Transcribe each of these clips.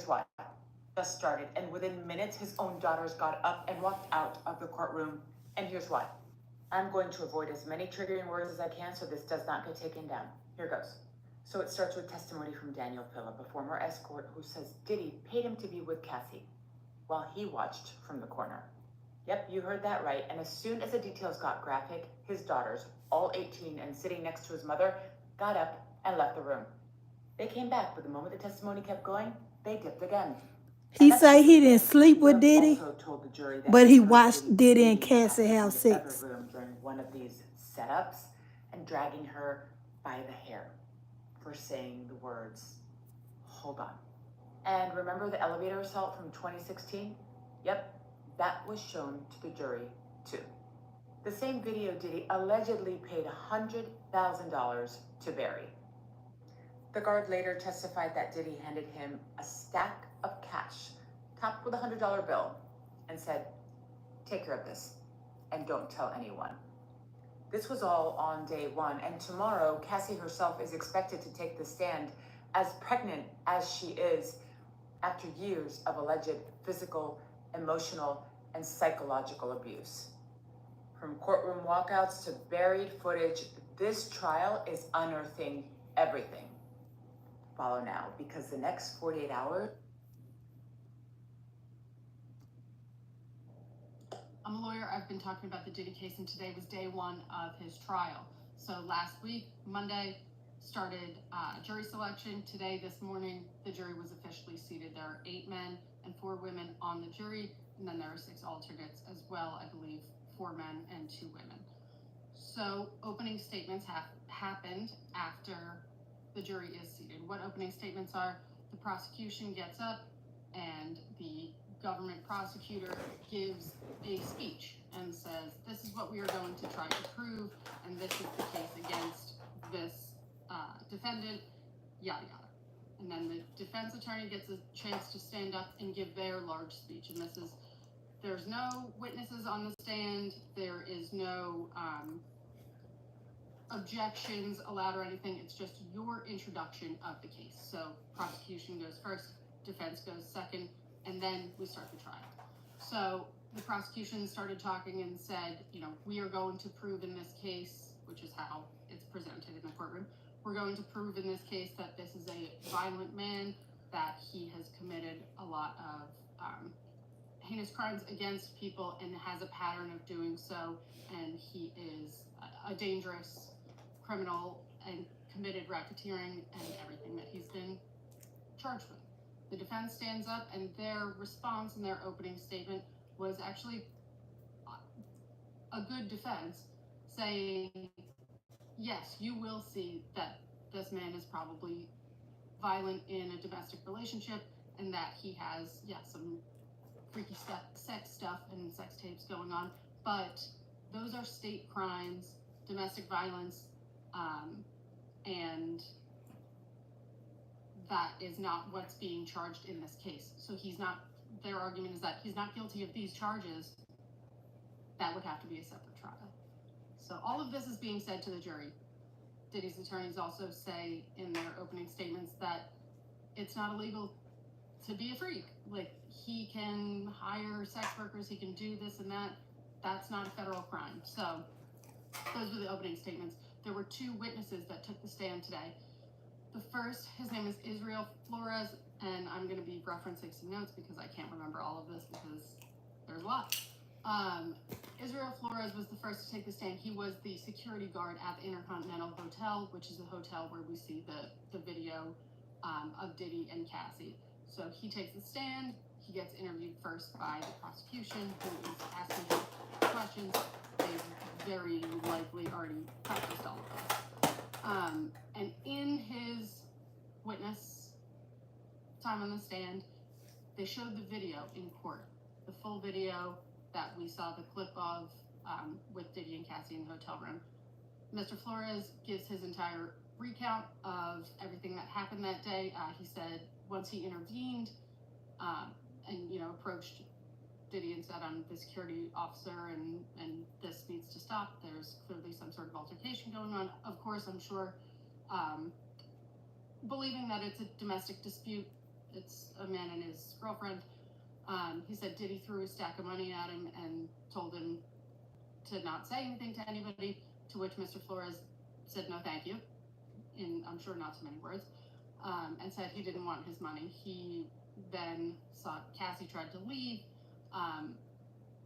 why. Just started, and within minutes, his own daughters got up and walked out of the courtroom. And here's why. I'm going to avoid as many triggering words as I can so this does not get taken down. Here goes. So it starts with testimony from Daniel Phillip, a former escort who says Diddy paid him to be with Cassie while he watched from the corner. Yep, you heard that right. And as soon as the details got graphic, his daughters, all 18 and sitting next to his mother, got up and left the room. They came back, but the moment the testimony kept going, they dipped again. He say he didn't sleep with Diddy, but he watched Diddy and Cassie have sex. During one of these setups and dragging her by the hair for saying the words, "Hold on." And remember the elevator assault from 2016? Yep, that was shown to the jury too. The same video Diddy allegedly paid $100,000 to bury. The guard later testified that Diddy handed him a stack of cash topped with a $100 bill and said, "Take care of this and don't tell anyone." This was all on day one, and tomorrow Cassie herself is expected to take the stand, as pregnant as she is, after years of alleged physical, emotional, and psychological abuse. From courtroom walkouts to buried footage, this trial is unearthing everything. Follow now, because the next 48 hours. I'm a lawyer. I've been talking about the Diddy case, and today was day one of his trial. So last week, Monday, started jury selection. Today, this morning, the jury was officially seated. There are 8 men and 4 women on the jury, and then there are 6 alternates as well. I believe 4 men and 2 women. So opening statements have happened after the jury is seated. What opening statements are? The prosecution gets up and the government prosecutor gives a speech and says, this is what we are going to try to prove, and this is the case against this defendant, yada yada. And then the defense attorney gets a chance to stand up and give their large speech. And there's no witnesses on the stand, there is no objections allowed or anything. It's just your introduction of the case. So prosecution goes first, defense goes second, and then we start the trial. So the prosecution started talking and said, we are going to prove in this case, which is how it's presented in the courtroom, we're going to prove in this case that this is a violent man, that he has committed a lot of heinous crimes against people and has a pattern of doing so, and he is a dangerous criminal and committed racketeering and everything that he's been charged with. The defense stands up, and their response in their opening statement was actually a good defense, saying, yes, you will see that this man is probably violent in a domestic relationship and that he has, some freaky sex stuff and sex tapes going on, but those are state crimes, domestic violence, and that is not what's being charged in this case. So their argument is that he's not guilty of these charges. That would have to be a separate trial. So all of this is being said to the jury. Diddy's attorneys also say in their opening statements that it's not illegal to be a freak. Like, he can hire sex workers, he can do this and that. That's not a federal crime. So those were the opening statements. There were 2 witnesses that took the stand today. The first, his name is Israel Flores, and I'm going to be referencing some notes because I can't remember all of this because there's a lot. Israel Flores was the first to take the stand. He was the security guard at the Intercontinental Hotel, which is the hotel where we see the video of Diddy and Cassie. So he takes the stand. He gets interviewed first by the prosecution, who is asking him questions. They've very likely already practiced all of this. And in his witness time on the stand, they showed the video in court, the full video that we saw the clip of with Diddy and Cassie in the hotel room. Mr. Flores gives his entire recount of everything that happened that day. He said once he intervened and approached Diddy and said, I'm the security officer and this needs to stop. There's clearly some sort of altercation going on. Of course, I'm sure, believing that it's a domestic dispute, it's a man and his girlfriend. He said Diddy threw a stack of money at him and told him to not say anything to anybody, to which Mr. Flores said no thank you, in I'm sure not so many words, and said he didn't want his money. He then saw Cassie tried to leave,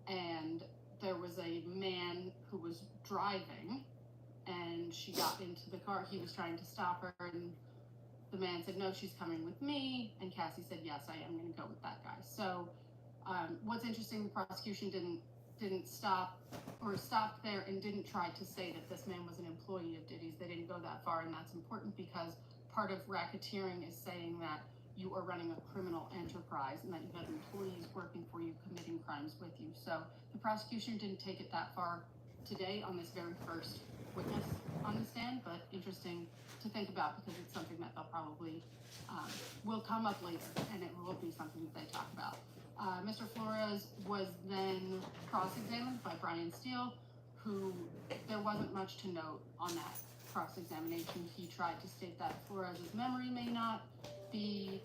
and there was a man who was driving, and she got into the car. He was trying to stop her, and the man said, no, she's coming with me. And Cassie said, yes, I am going to go with that guy. So what's interesting, the prosecution didn't stop there and didn't try to say that this man was an employee of Diddy's. They didn't go that far, and that's important because part of racketeering is saying that you are running a criminal enterprise and that you have employees working for you, committing crimes with you. So the prosecution didn't take it that far today on this very first witness on the stand, but interesting to think about because it's something that they'll probably will come up later, and it will be something that they talk about. Mr. Flores was then cross-examined by Brian Steele, who there wasn't much to note on that cross-examination. He tried to state that Flores's memory may not be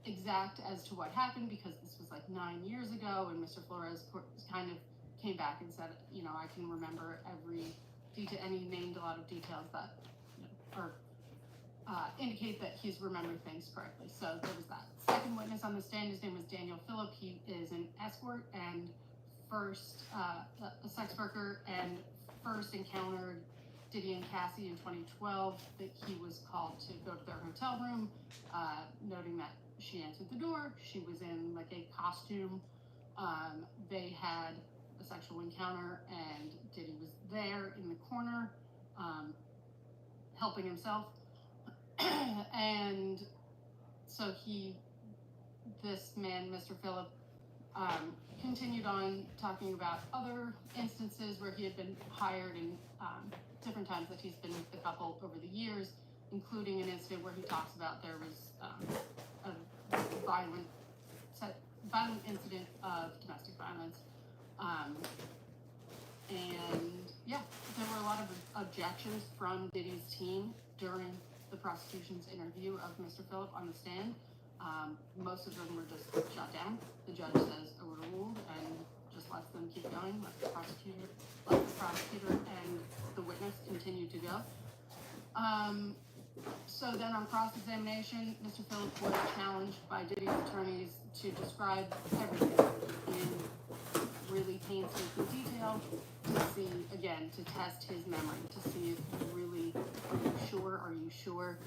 exact as to what happened because this was like 9 years ago, and Mr. Flores kind of came back and said, you know, I can remember every detail, and he named a lot of details that, you know, or indicate that he's remembering things correctly. So there was that. Second witness on the stand, his name was Daniel Phillip. He is an escort and a sex worker, and first encountered Diddy and Cassie in 2012. That he was called to go to their hotel room, noting that she answered the door. She was in like a costume. They had a sexual encounter, and Diddy was there in the corner, helping himself. And so this man, Mr. Phillip, continued on talking about other instances where he had been hired and different times that he's been with the couple over the years, including an incident where he talks about there was a violent incident of domestic violence. And yeah, there were a lot of objections from Diddy's team during the prosecution's interview of Mr. Phillip on the stand. Most of them were just shot down. The judge says overruled and just lets them keep going, let the prosecutor and the witness continue to go. So then on cross-examination, Mr. Phillip was challenged by Diddy's attorneys to describe everything in really painstaking detail to see, again, to test his memory, to see if he really, are you sure,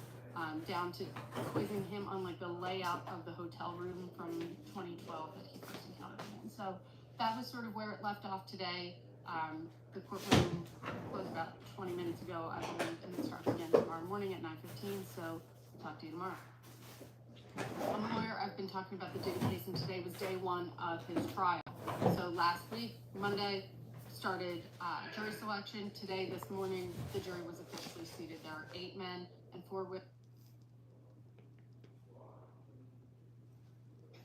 down to quizzing him on like the layout of the hotel room from 2012 that he first encountered him in. So that was sort of where it left off today. The courtroom closed about 20 minutes ago, I believe, and it starts again tomorrow morning at 9:15, so I'll talk to you tomorrow. I'm a lawyer. I've been talking about the Diddy case, and today was day one of his trial. So last week, Monday, started jury selection. Today, this morning, the jury was officially seated. There are 8 men and 4 women.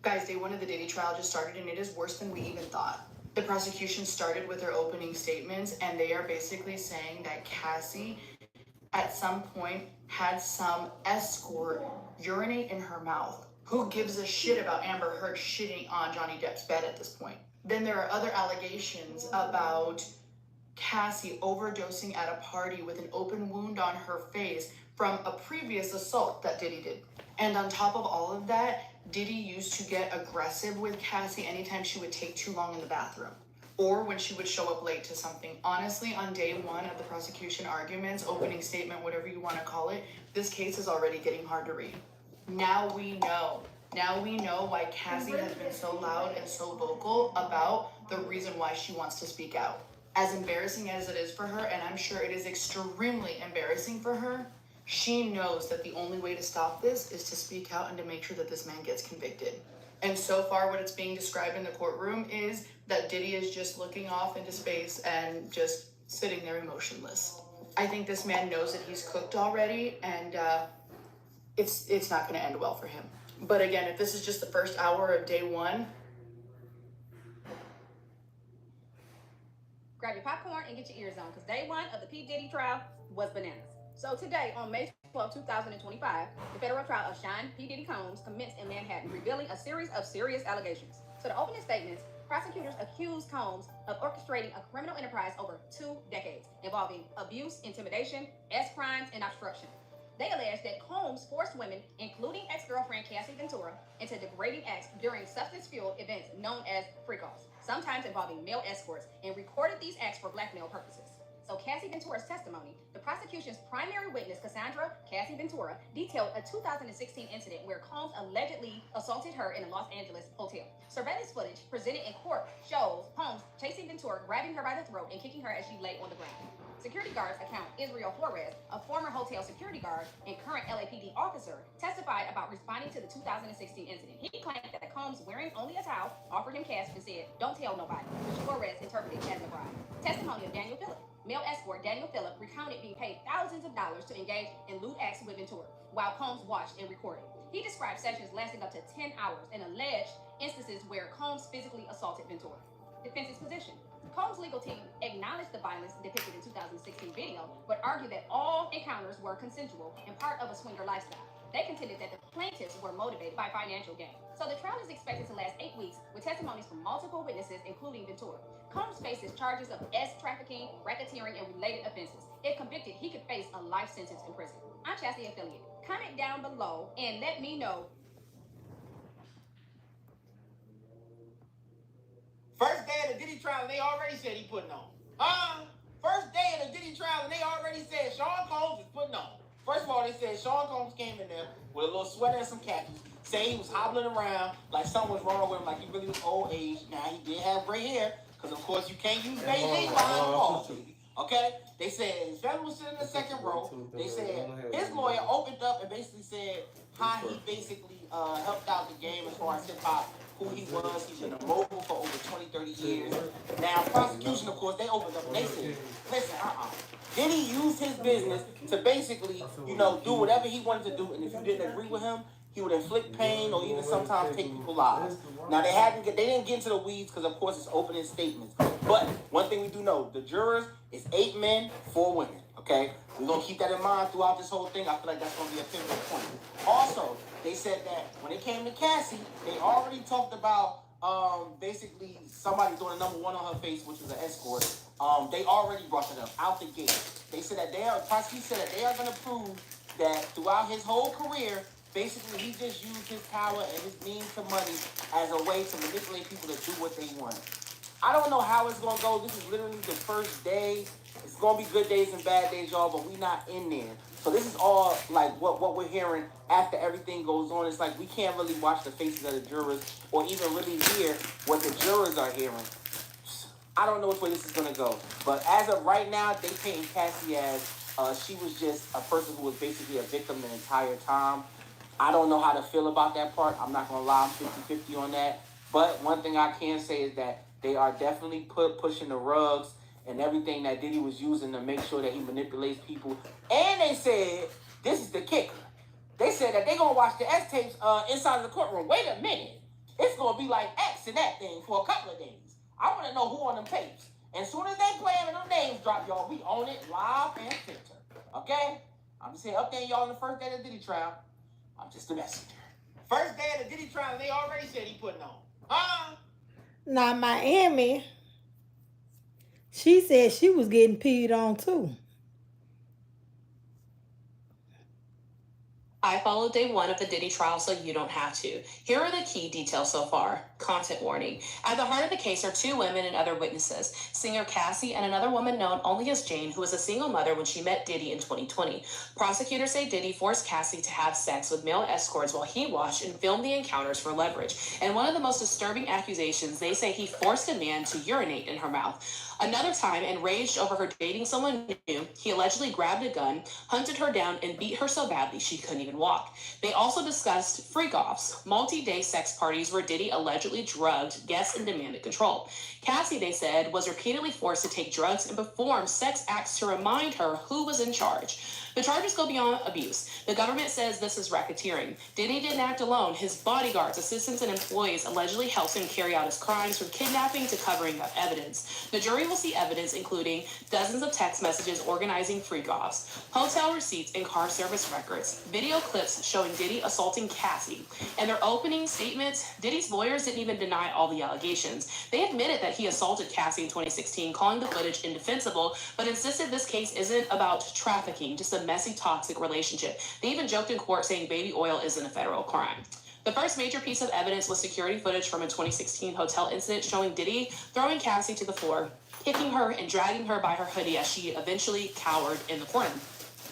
Guys, day one of the Diddy trial just started, and it is worse than we even thought. The prosecution started with their opening statements, and they are basically saying that Cassie, at some point, had some escort urinate in her mouth. Who gives a shit about Amber Heard shitting on Johnny Depp's bed at this point? Then there are other allegations about Cassie overdosing at a party with an open wound on her face from a previous assault that Diddy did. And on top of all of that, Diddy used to get aggressive with Cassie anytime she would take too long in the bathroom or when she would show up late to something. Honestly, on day one of the prosecution arguments, opening statement, whatever you want to call it, this case is already getting hard to read. Now we know why Cassie has been so loud and so vocal about the reason why she wants to speak out. As embarrassing as it is for her, and I'm sure it is extremely embarrassing for her, she knows that the only way to stop this is to speak out and to make sure that this man gets convicted. And so far, what it's being described in the courtroom is that Diddy is just looking off into space and just sitting there emotionless. I think this man knows that he's cooked already, and it's not going to end well for him. But again, if this is just the first hour of day one, grab your popcorn and get your ears on, because day one of the P. Diddy trial was bananas. So today, on May 12, 2025, the federal trial of Sean P. Diddy Combs commenced in Manhattan, revealing a series of serious allegations. So the opening statements, prosecutors accused Combs of orchestrating a criminal enterprise over 2 decades, involving abuse, intimidation, crimes, and obstruction. They alleged that Combs forced women, including ex-girlfriend Cassie Ventura, into degrading acts during substance-fueled events known as freak-offs, sometimes involving male escorts, and recorded these acts for blackmail purposes. So Cassie Ventura's testimony, the prosecution's primary witness, Cassandra Cassie Ventura, detailed a 2016 incident where Combs allegedly assaulted her in a Los Angeles hotel. Surveillance footage presented in court shows Combs chasing Ventura, grabbing her by the throat, and kicking her as she lay on the ground. Security guards account Israel Flores, a former hotel security guard and current LAPD officer, testified about responding to the 2016 incident. He claimed that Combs, wearing only a towel, offered him cash and said, "Don't tell nobody," which Flores interpreted as a bribe. Testimony of Daniel Phillip. Male escort Daniel Phillip recounted being paid thousands of dollars to engage in lewd acts with Ventura, while Combs watched and recorded. He described sessions lasting up to 10 hours and alleged instances where Combs physically assaulted Ventura. Defense's position. Combs' legal team acknowledged the violence depicted in 2016 video, but argued that all encounters were consensual and part of a swinger lifestyle. They contended that the plaintiffs were motivated by financial gain. So the trial is expected to last 8 weeks with testimonies from multiple witnesses, including Ventura. Combs faces charges of trafficking, racketeering, and related offenses. If convicted, he could face a life sentence in prison. I'm Chastity Affiliate. Comment down below and let me know. First day of the Diddy trial, and they already said he putting on. First day of the Diddy trial, and they already said Sean Combs is putting on. First of all, they said Sean Combs came in there with a little sweater and some khakis, saying he was hobbling around like something was wrong with him, like he really was old age. Now, he did have gray hair, because of course you can't use Beijing behind the wall, baby. Okay? They said his family was sitting in the second row. They said his lawyer opened up and basically said how he basically helped out the game as far as hip-hop, who he was. He's been a mogul for over 20, 30 years. Now, prosecution, of course, they opened up and they said, listen, Diddy used his business to basically, do whatever he wanted to do, and if you didn't agree with him, he would inflict pain or even sometimes take people's lives. Now, they didn't get into the weeds because, of course, it's opening statements. But one thing we do know, the jurors is 8 men, 4 women, okay? We're going to keep that in mind throughout this whole thing. I feel like that's going to be a pivotal point. Also, they said that when it came to Cassie, they already talked about basically somebody doing a number 1 on her face, which was an escort. They already brought it up out the gate. They said that they are going to prove that throughout his whole career, basically he just used his power and his means to money as a way to manipulate people to do what they want. I don't know how it's going to go. This is literally the first day. It's going to be good days and bad days, y'all, but we not in there. So this is all like what we're hearing after everything goes on. It's like we can't really watch the faces of the jurors or even really hear what the jurors are hearing. I don't know which way this is going to go. But as of right now, they paint Cassie as she was just a person who was basically a victim the entire time. I don't know how to feel about that part. I'm not going to lie. I'm 50-50 on that. But one thing I can say is that they are definitely pushing the rugs and everything that Diddy was using to make sure that he manipulates people. And they said, this is the kicker. They said that they're going to watch the X tapes inside of the courtroom. Wait a minute. It's going to be like X and that thing for a couple of days. I want to know who on them tapes. And as soon as they play and them names drop, y'all, we own it live and filter. Okay? I'm just here updating y'all on the first day of the Diddy trial. I'm just a messenger. First day of the Diddy trial, and they already said he putting on. Now, Miami, she said she was getting peed on too. I followed day 1 of the Diddy trial so you don't have to. Here are the key details so far. Content warning. At the heart of the case are 2 women and other witnesses. Singer Cassie and another woman known only as Jane, who was a single mother when she met Diddy in 2020. Prosecutors say Diddy forced Cassie to have sex with male escorts while he watched and filmed the encounters for leverage. And one of the most disturbing accusations, they say he forced a man to urinate in her mouth. Another time, enraged over her dating someone new, he allegedly grabbed a gun, hunted her down, and beat her so badly she couldn't even walk. They also discussed freak-offs, multi-day sex parties where Diddy allegedly drugged guests and demanded control. Cassie, they said, was repeatedly forced to take drugs and perform sex acts to remind her who was in charge. The charges go beyond abuse. The government says this is racketeering. Diddy didn't act alone. His bodyguards, assistants, and employees allegedly helped him carry out his crimes from kidnapping to covering up evidence. The jury will see evidence including dozens of text messages organizing freak-offs, hotel receipts and car service records, video clips showing Diddy assaulting Cassie. In their opening statements, Diddy's lawyers didn't even deny all the allegations. They admitted that he assaulted Cassie in 2016, calling the footage indefensible, but insisted this case isn't about trafficking, just a messy, toxic relationship. They even joked in court saying baby oil isn't a federal crime. The first major piece of evidence was security footage from a 2016 hotel incident showing Diddy throwing Cassie to the floor, kicking her and dragging her by her hoodie as she eventually cowered in the corner.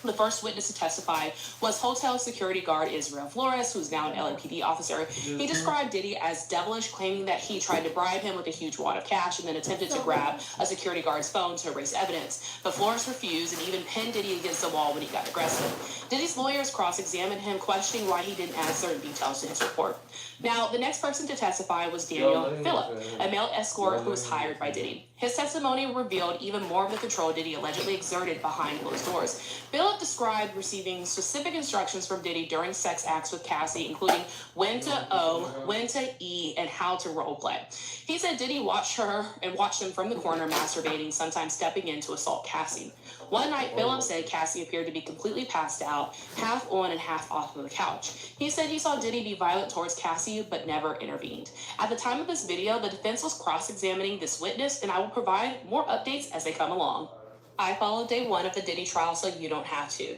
The first witness to testify was hotel security guard Israel Flores, who's now an LAPD officer. He described Diddy as devilish, claiming that he tried to bribe him with a huge wad of cash and then attempted to grab a security guard's phone to erase evidence. But Flores refused and even pinned Diddy against the wall when he got aggressive. Diddy's lawyers cross-examined him, questioning why he didn't add certain details to his report. Now, the next person to testify was Daniel Phillip, a male escort who was hired by Diddy. His testimony revealed even more of the control Diddy allegedly exerted behind closed doors. Phillip described receiving specific instructions from Diddy during sex acts with Cassie, including when to O, when to E, and how to role play. He said Diddy watched her and watched him from the corner masturbating, sometimes stepping in to assault Cassie. One night, Phillip said Cassie appeared to be completely passed out, half on and half off of the couch. He said he saw Diddy be violent towards Cassie, but never intervened. At the time of this video, the defense was cross-examining this witness, and I will provide more updates as they come along. I followed day one of the Diddy trial, so you don't have to.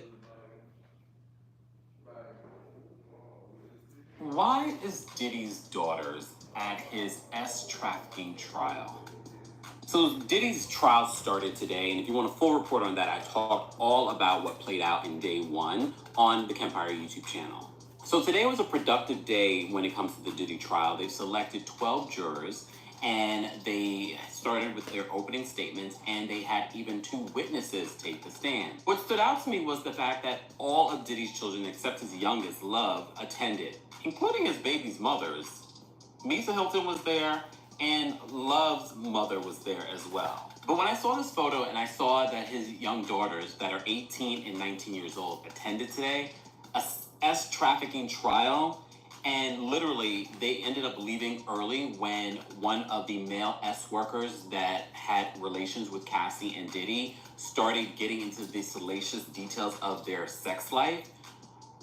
Why is Diddy's daughters at his trafficking trial? So Diddy's trial started today, and if you want a full report on that, I talked all about what played out in day one on the Kempire YouTube channel. So today was a productive day when it comes to the Diddy trial. They've selected 12 jurors, and they started with their opening statements, and they had even 2 witnesses take the stand. What stood out to me was the fact that all of Diddy's children, except his youngest, Love, attended, including his baby's mothers. Misa Hilton was there, and Love's mother was there as well. But when I saw this photo and I saw that his young daughters that are 18 and 19 years old attended today, a trafficking trial, and literally they ended up leaving early when one of the male workers that had relations with Cassie and Diddy started getting into the salacious details of their sex life.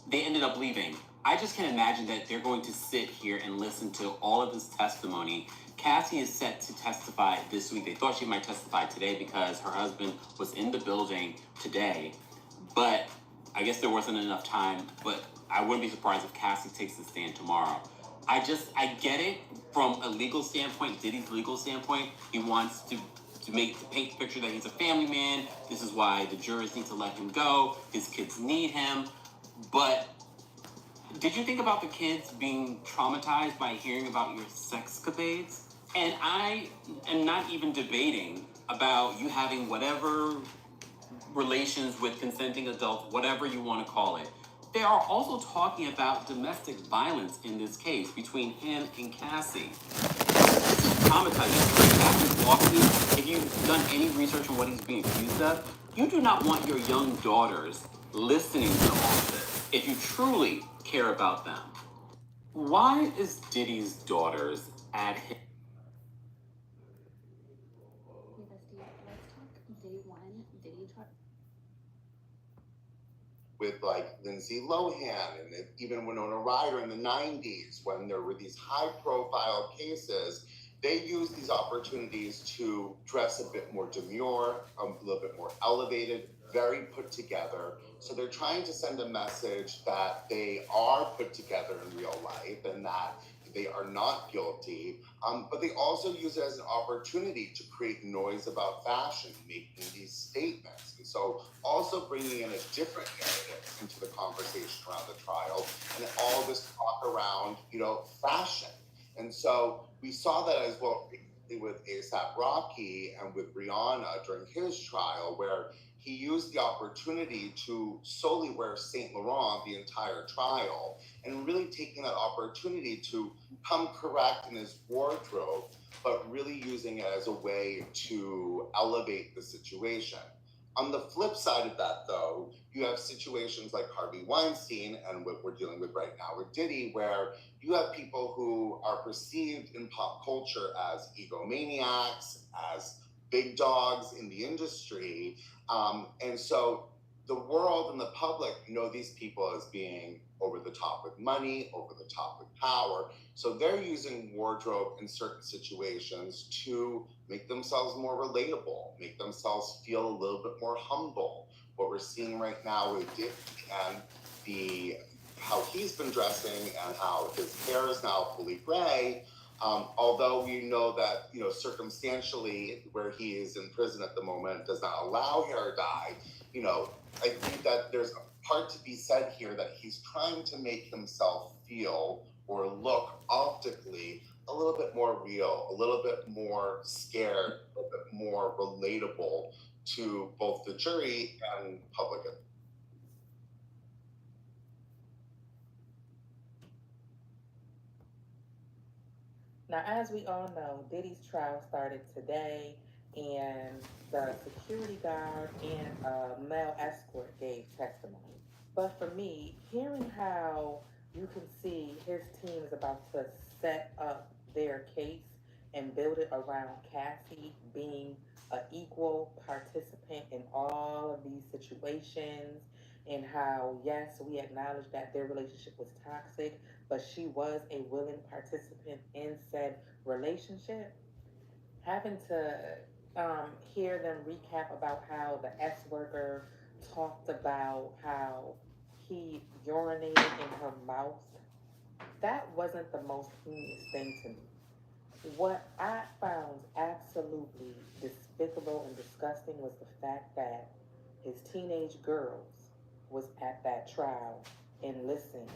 They ended up leaving. I just can imagine that they're going to sit here and listen to all of this testimony. Cassie is set to testify this week. They thought she might testify today because her husband was in the building today, but I guess there wasn't enough time, but I wouldn't be surprised if Cassie takes the stand tomorrow. I get it from a legal standpoint, Diddy's legal standpoint. He wants to paint the picture that he's a family man. This is why the jurors need to let him go. His kids need him. But did you think about the kids being traumatized by hearing about your sexcapades? And I am not even debating about you having whatever relations with consenting adults, whatever you want to call it. They are also talking about domestic violence in this case between him and Cassie. This is traumatizing. If you've done any research on what he's being accused of, you do not want your young daughters listening to all of this if you truly care about them. Why is Diddy's daughters at him? With like Lindsay Lohan and even Winona Ryder in the 90s, when there were these high-profile cases, they used these opportunities to dress a bit more demure, a little bit more elevated, very put together. So they're trying to send a message that they are put together in real life and that they are not guilty, but they also use it as an opportunity to create noise about fashion, making these statements. And so also bringing in a different narrative into the conversation around the trial and all this talk around, fashion. And so we saw that as well with A$AP Rocky and with Rihanna during his trial, where he used the opportunity to solely wear Saint Laurent the entire trial and really taking that opportunity to come correct in his wardrobe, but really using it as a way to elevate the situation. On the flip side of that, though, you have situations like Harvey Weinstein and what we're dealing with right now with Diddy, where you have people who are perceived in pop culture as egomaniacs, as big dogs in the industry. And so the world and the public know these people as being over the top with money, over the top with power. So they're using wardrobe in certain situations to make themselves more relatable, make themselves feel a little bit more humble. What we're seeing right now with Dick and how he's been dressing and how his hair is now fully gray. Although we know that, circumstantially, where he is in prison at the moment does not allow hair dye, I think that there's a part to be said here that he's trying to make himself feel or look optically a little bit more real, a little bit more scared, a little bit more relatable to both the jury and public. Now, as we all know, Diddy's trial started today, and the security guard and a male escort gave testimony. But for me, hearing how you can see his team is about to set up their case and build it around Cassie being an equal participant in all of these situations, and how, yes, we acknowledge that their relationship was toxic, but she was a willing participant in said relationship. Having to hear them recap about how the ex worker talked about how he urinated in her mouth, that wasn't the most heinous thing to me. What I found absolutely despicable and disgusting was the fact that his teenage girls was at that trial and listened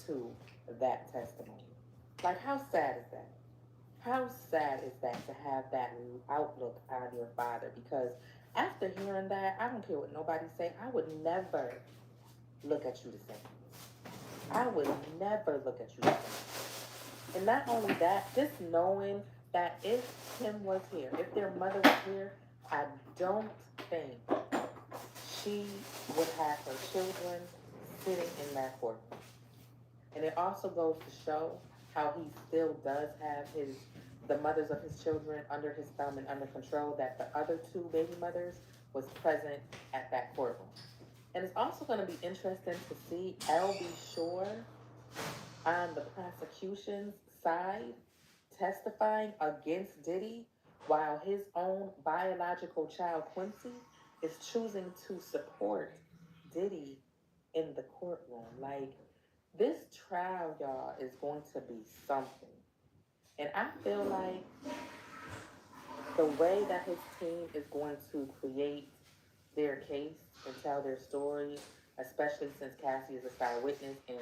to that testimony. Like, how sad is that? How sad is that to have that outlook on your father? Because after hearing that, I don't care what nobody say, I would never look at you the same. I would never look at you the same. And not only that, just knowing that if Kim was here, if their mother was here, I don't think she would have her children sitting in that courtroom. And it also goes to show how he still does have the mothers of his children under his thumb and under control, that the other two baby mothers was present at that courtroom. And it's also going to be interesting to see L.B. Shore on the prosecution's side testifying against Diddy, while his own biological child, Quincy, is choosing to support Diddy in the courtroom. Like, this trial, y'all, is going to be something. And I feel like the way that his team is going to create their case and tell their story, especially since Cassie is a star witness, and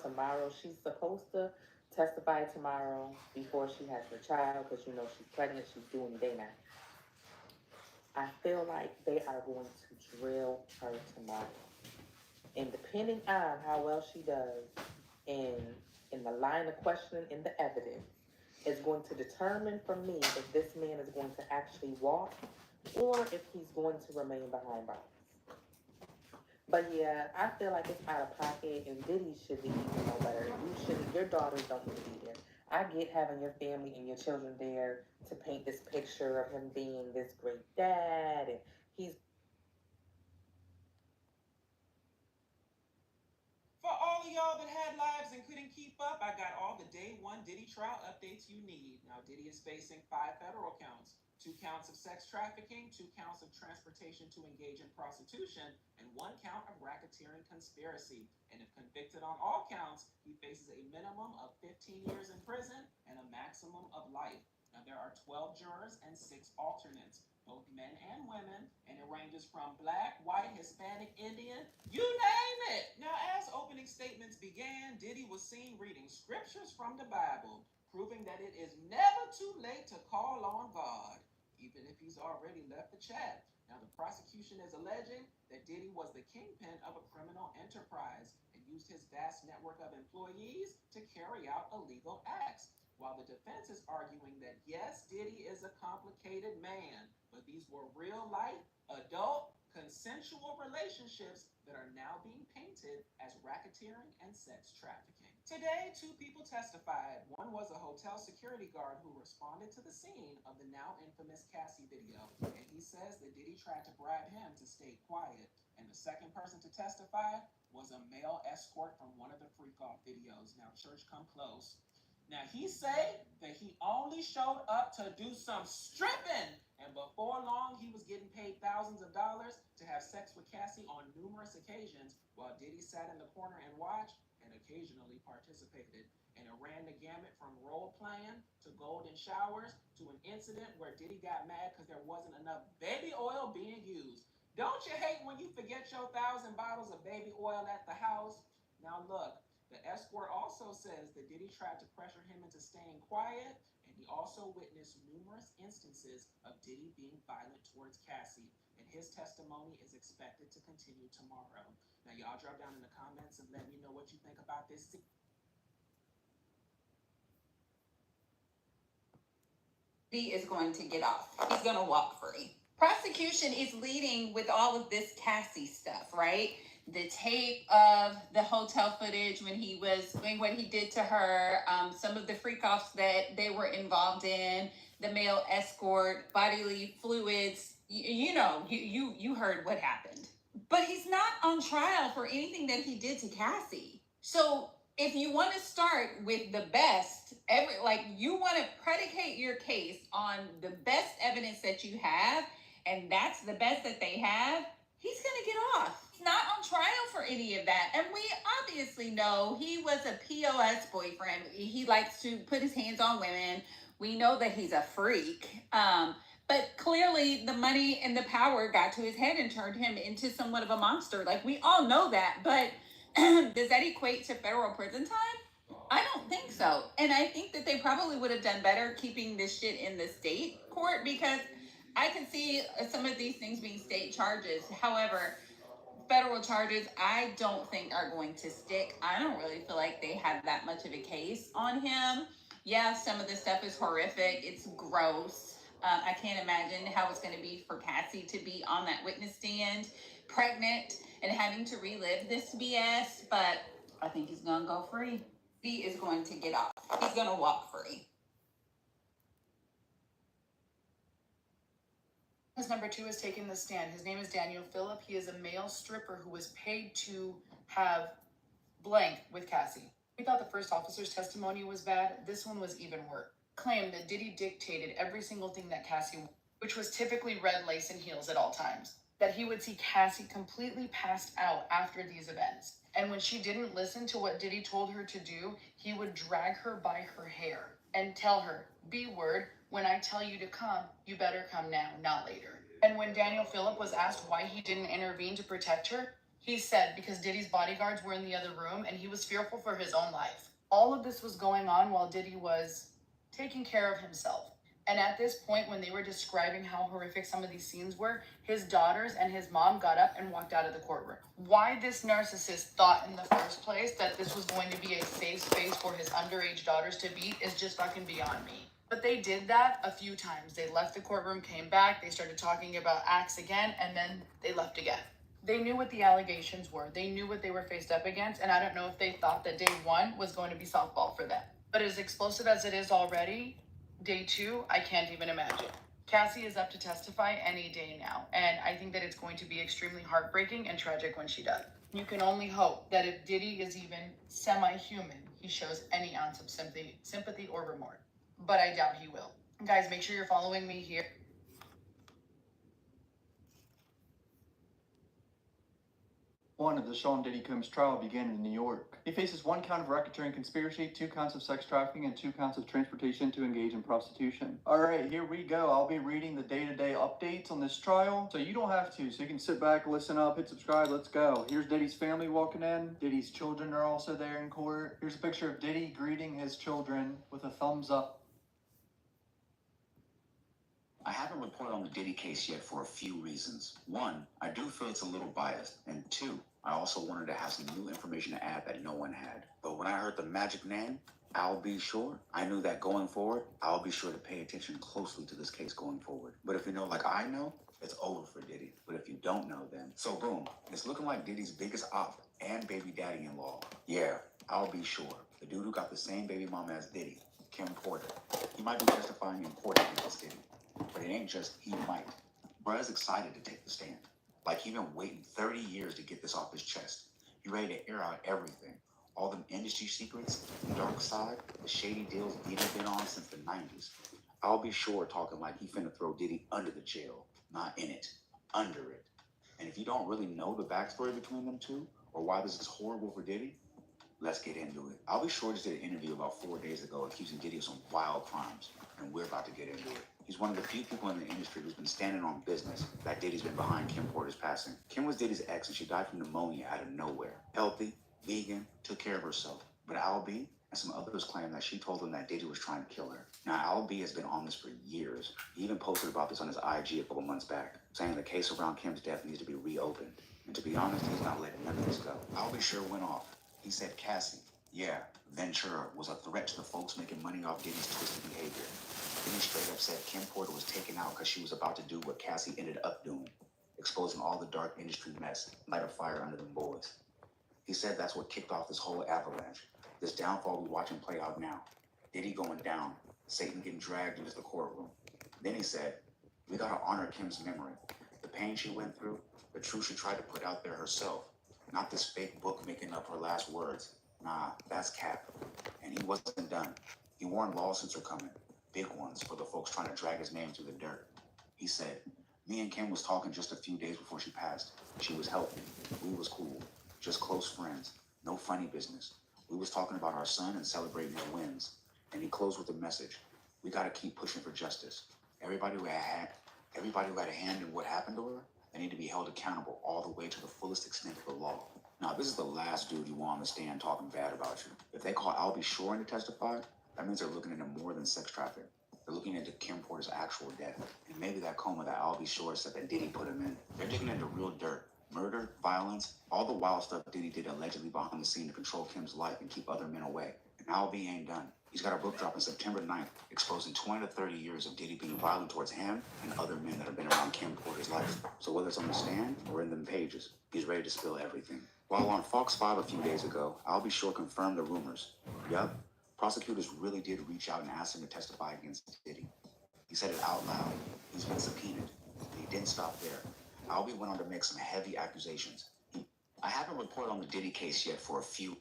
tomorrow she's supposed to testify tomorrow before she has her child, because she's pregnant, she's doing day now. I feel like they are going to drill her tomorrow. And depending on how well she does in the line of questioning in the evidence, is going to determine for me if this man is going to actually walk or if he's going to remain behind bars. But yeah, I feel like it's out of pocket, and Diddy should be even know better. Your daughters don't need to be there. I get having your family and your children there to paint this picture of him being this great dad, and he's. For all of y'all that had lives and couldn't keep up, I got all the day one Diddy trial updates you need. Now, Diddy is facing 5 federal counts: 2 counts of sex trafficking, 2 counts of transportation to engage in prostitution, and 1 count of racketeering conspiracy. And if convicted on all counts, he faces a minimum of 15 years in prison and a maximum of life. Now, there are 12 jurors and 6 alternates, both men and women, and it ranges from black, white, Hispanic, Indian, you name it. Now, as opening statements began, Diddy was seen reading scriptures from the Bible, proving that it is never too late to call on God, even if he's already left the chat. Now, the prosecution is alleging that Diddy was the kingpin of a criminal enterprise and used his vast network of employees to carry out illegal acts, while the defense is arguing that yes, Diddy is a complicated man, but these were real life, adult, consensual relationships that are now being painted as racketeering and sex trafficking. Today, 2 people testified. One was a hotel security guard who responded to the scene of the now infamous Cassie video, and he says that Diddy tried to bribe him to stay quiet. And the second person to testify was a male escort from one of the freak-off videos. Now, church, come close. Now, he said that he only showed up to do some stripping, and before long, he was getting paid thousands of dollars to have sex with Cassie on numerous occasions, while Diddy sat in the corner and watched and occasionally participated. And it ran the gamut from role-playing to golden showers to an incident where Diddy got mad because there wasn't enough baby oil being used. Don't you hate when you forget your 1,000 bottles of baby oil at the house? Now look, the escort also says that Diddy tried to pressure him into staying quiet, and he also witnessed numerous instances of Diddy being violent towards Cassie, and his testimony is expected to continue tomorrow. Now y'all drop down in the comments and let me know what you think about this. Diddy is going to get off. He's going to walk free. Prosecution is leading with all of this Cassie stuff, right? The tape of the hotel footage when he was doing what he did to her, some of the freak-offs that they were involved in, the male escort, bodily fluids. You heard what happened. But he's not on trial for anything that he did to Cassie. So if you want to start with the best, you want to predicate your case on the best evidence that you have, and that's the best that they have, he's going to get off. He's not on trial for any of that. And we obviously know he was a POS boyfriend. He likes to put his hands on women. We know that he's a freak. But clearly the money and the power got to his head and turned him into somewhat of a monster. Like, we all know that. But does that equate to federal prison time? I don't think so. And I think that they probably would have done better keeping this shit in the state court, because I can see some of these things being state charges. However, federal charges, I don't think are going to stick. I don't really feel like they have that much of a case on him. Yeah, some of the stuff is horrific. It's gross. I can't imagine how it's going to be for Cassie to be on that witness stand, pregnant, and having to relive this BS. But I think he's going to go free. He is going to get off. He's going to walk free. His number 2 is taking the stand. His name is Daniel Phillip. He is a male stripper who was paid to have blank with Cassie. We thought the first officer's testimony was bad. This one was even worse. Claimed that Diddy dictated every single thing that Cassie, which was typically red lace and heels at all times. That he would see Cassie completely passed out after these events. And when she didn't listen to what Diddy told her to do, he would drag her by her hair and tell her, B-word, when I tell you to come, you better come now, not later. And when Daniel Phillip was asked why he didn't intervene to protect her, he said because Diddy's bodyguards were in the other room and he was fearful for his own life. All of this was going on while Diddy was taking care of himself. And at this point, when they were describing how horrific some of these scenes were, his daughters and his mom got up and walked out of the courtroom. Why this narcissist thought in the first place that this was going to be a safe space for his underage daughters to be is just fucking beyond me. But they did that a few times. They left the courtroom, came back, they started talking about acts again, and then they left again. They knew what the allegations were. They knew what they were faced up against, and I don't know if they thought that day 1 was going to be softball for them. But as explosive as it is already, day 2, I can't even imagine. Cassie is up to testify any day now, and I think that it's going to be extremely heartbreaking and tragic when she does. You can only hope that if Diddy is even semi-human, he shows any ounce of sympathy or remorse. But I doubt he will. Guys, make sure you're following me here. One of the Sean Diddy Combs trial began in New York. He faces 1 count of racketeering conspiracy, 2 counts of sex trafficking, and 2 counts of transportation to engage in prostitution. Alright, here we go. I'll be reading the day-to-day updates on this trial, so you don't have to. So you can sit back, listen up, hit subscribe, let's go. Here's Diddy's family walking in. Diddy's children are also there in court. Here's a picture of Diddy greeting his children with a thumbs up. I haven't reported on the Diddy case yet for a few reasons. 1, I do feel it's a little biased. And 2, I also wanted to have some new information to add that no one had. But when I heard the magic name, I'll be sure, I knew that going forward, I'll be sure to pay attention closely to this case going forward. But if you know like I know, It's over for Diddy. But if you don't know, then so boom, it's looking like Diddy's biggest op and baby daddy-in-law. Yeah, I'll be sure. The dude who got the same baby mama as Diddy, Kim Porter. He might be testifying in court against Diddy, but it ain't just he might. Bruh's excited to take the stand. Like he been waiting 30 years to get this off his chest. He ready to air out everything. All them industry secrets, the dark side, the shady deals Diddy been on since the 90s. I'll be sure talking like he finna throw Diddy under the jail. Not in it, under it. And if you don't really know the backstory between them two, or why this is horrible for Diddy, let's get into it. I'll be sure just did an interview about 4 days ago accusing Diddy of some wild crimes, and we're about to get into it. He's one of the few people in the industry who's been standing on business that Diddy's been behind Kim Porter's passing. Kim was Diddy's ex, and she died from pneumonia out of nowhere. Healthy, vegan, took care of herself. But Al B and some others claim that she told them that Diddy was trying to kill her. Now, Al B has been on this for years. He even posted about this on his IG a couple months back, saying the case around Kim's death needs to be reopened. And to be honest, he's not letting none of this go. Al B sure went off. He said Cassie, yeah, Ventura, was a threat to the folks making money off Diddy's twisted behavior. Then he straight up said Kim Porter was taken out because she was about to do what Cassie ended up doing, exposing all the dark industry mess, light a fire under them boys. He said that's what kicked off this whole avalanche, this downfall we watching play out now. Diddy going down, Satan getting dragged into the courtroom. Then he said, we gotta honor Kim's memory. The pain she went through, the truth she tried to put out there herself. Not this fake book making up her last words. Nah, that's cap. And he wasn't done. He warned lawsuits are coming. Big ones for the folks trying to drag his name through the dirt. He said, me and Kim was talking just a few days before she passed. She was healthy. We was cool. Just close friends. No funny business. We was talking about our son and celebrating his wins. And he closed with a message. We gotta keep pushing for justice. Everybody who had a hand in what happened to her, they need to be held accountable all the way to the fullest extent of the law. Now, this is the last dude you want on the stand talking bad about you. If they call Albie Shore in to testify, that means they're looking into more than sex trafficking. They're looking into Kim Porter's actual death. And maybe that coma that Albie Shore said that Diddy put him in. They're digging into real dirt. Murder, violence, all the wild stuff Diddy did allegedly behind the scene to control Kim's life and keep other men away. And Albie ain't done. He's got a book dropping September 9th, exposing 20 to 30 years of Diddy being violent towards him and other men that have been around Kim Porter's life. So whether it's on the stand or in them pages, he's ready to spill everything. While on Fox 5 a few days ago, Albie Shore confirmed the rumors. Yup, prosecutors really did reach out and ask him to testify against Diddy. He said it out loud. He's been subpoenaed. And he didn't stop there. Albie went on to make some heavy accusations. I haven't reported on the Diddy case yet for a few.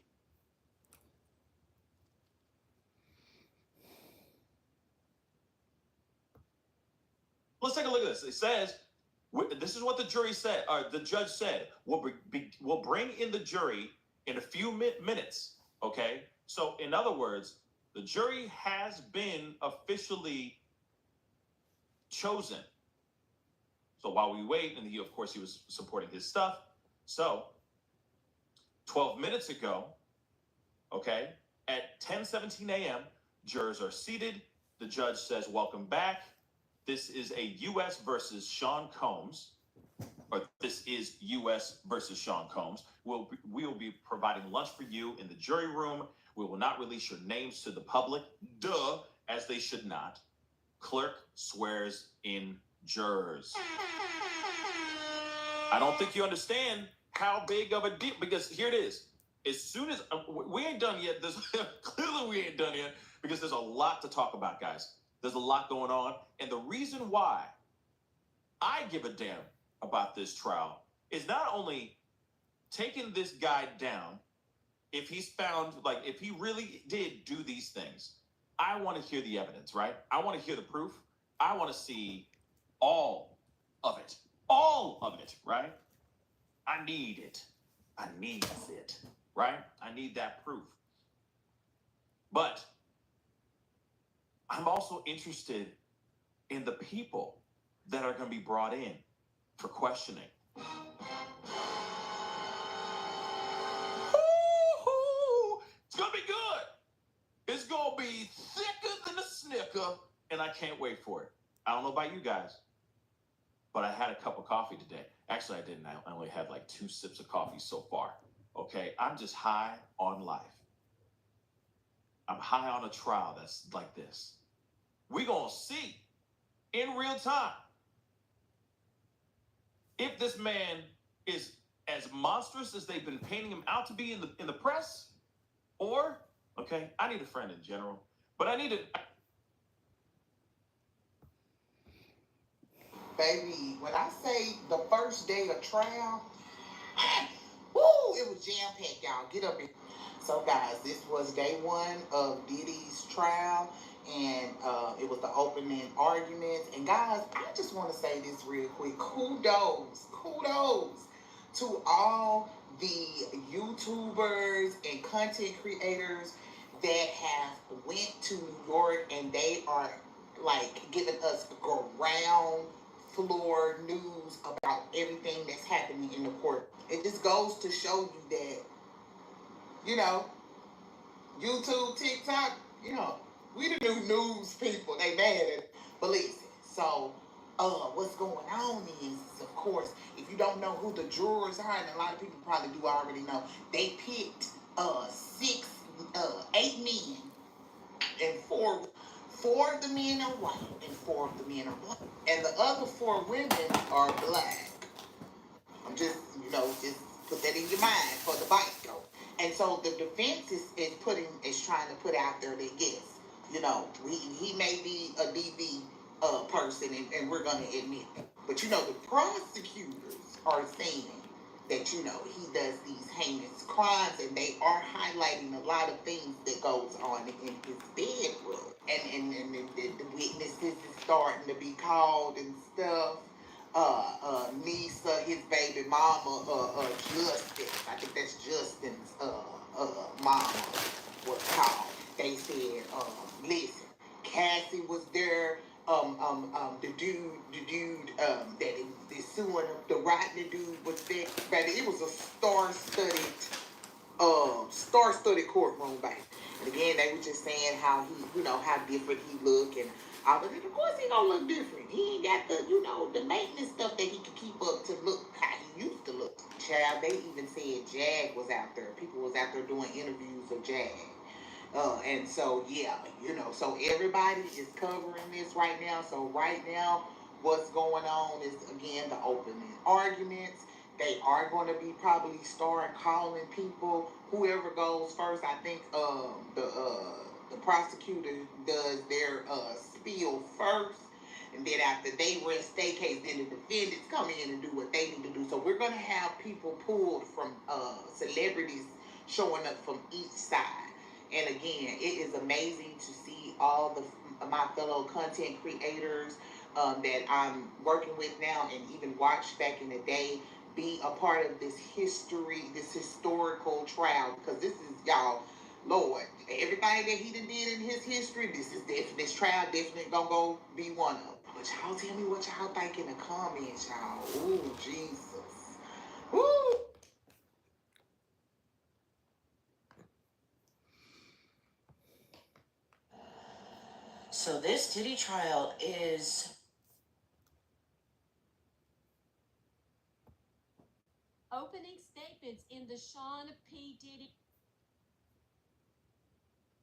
Let's take a look at this. It says, this is what the jury said, or the judge said, we'll bring in the jury in a few minutes, okay? So, in other words, the jury has been officially chosen. So while we wait, and of course, he was supporting his stuff. So, 12 minutes ago, okay, at 10:17 a.m., jurors are seated. The judge says, welcome back. This is a U.S. versus Sean Combs, or this is U.S. versus Sean Combs. We will be providing lunch for you in the jury room. We will not release your names to the public, as they should not. Clerk swears in jurors. I don't think you understand how big of a deal, because here it is. As soon as, we ain't done yet, clearly we ain't done yet, because there's a lot to talk about, guys. There's a lot going on. And the reason why I give a damn about this trial is not only taking this guy down, if he's found, like, if he really did do these things, I want to hear the evidence, right? I want to hear the proof. I want to see all of it. All of it, right? I need it. I need it, right? I need that proof. But I'm also interested in the people that are going to be brought in for questioning. It's going to be good. It's going to be thicker than a snicker, and I can't wait for it. I don't know about you guys, but I had a cup of coffee today. Actually, I didn't. I only had like 2 sips of coffee so far. Okay, I'm just high on life. I'm high on a trial that's like this. We're going to see in real time if this man is as monstrous as they've been painting him out to be in the press, or okay, I need a friend in general, but I need a Baby, when I say the first day of trial, woo, it was jam-packed, y'all. Get up here. So, guys, this was day one of Diddy's trial, and it was the opening arguments. And, guys, I just want to say this real quick. Kudos to all the YouTubers and content creators that have went to New York, and they are, like, giving us ground floor news about everything that's happening in the court. It just goes to show you that, you know, YouTube, TikTok, you know, we the new news people. They mad at it. But listen, so what's going on is, of course, if you don't know who the jurors are, and a lot of people probably do already know, they picked 8 men, and four of the men are white and 4 of the men are black. And the other 4 women are black. I'm just, just put that in your mind for the bite though. And so the defense is trying to put out there that yes, he may be a DV person, and we're gonna admit that. But the prosecutors are saying that he does these heinous crimes, and they are highlighting a lot of things that goes on in his bedroom, and the witnesses is starting to be called and stuff. Nisa, his baby mama, Justin, I think that's Justin's mama was called. They said, listen, Cassie was there. The dude that is suing the Rodney dude was there. But it was a star-studded courtroom, baby. And again, they were just saying how he, how different he looked and all of it. Of course, he gonna look different. He ain't got the maintenance stuff that he can keep up to look how he used to look. Child, they even said Jag was out there. People was out there doing interviews of Jag. And so, yeah, so everybody is covering this right now. So right now, what's going on is, again, the opening arguments. They are going to be probably start calling people. Whoever goes first, I think the prosecutor does their spiel first. And then after they rest their case, then the defendants come in and do what they need to do. So we're going to have people pulled from celebrities showing up from each side. And again, it is amazing to see all my fellow content creators that I'm working with now and even watched back in the day be a part of this historical trial, because this is, y'all, Lord, everything that he done did in his history, this trial definitely gonna go be one of them. But y'all tell me what y'all think in the comments, y'all. Ooh, Jesus. Ooh. So this Diddy trial is opening statements in the Sean P. Diddy.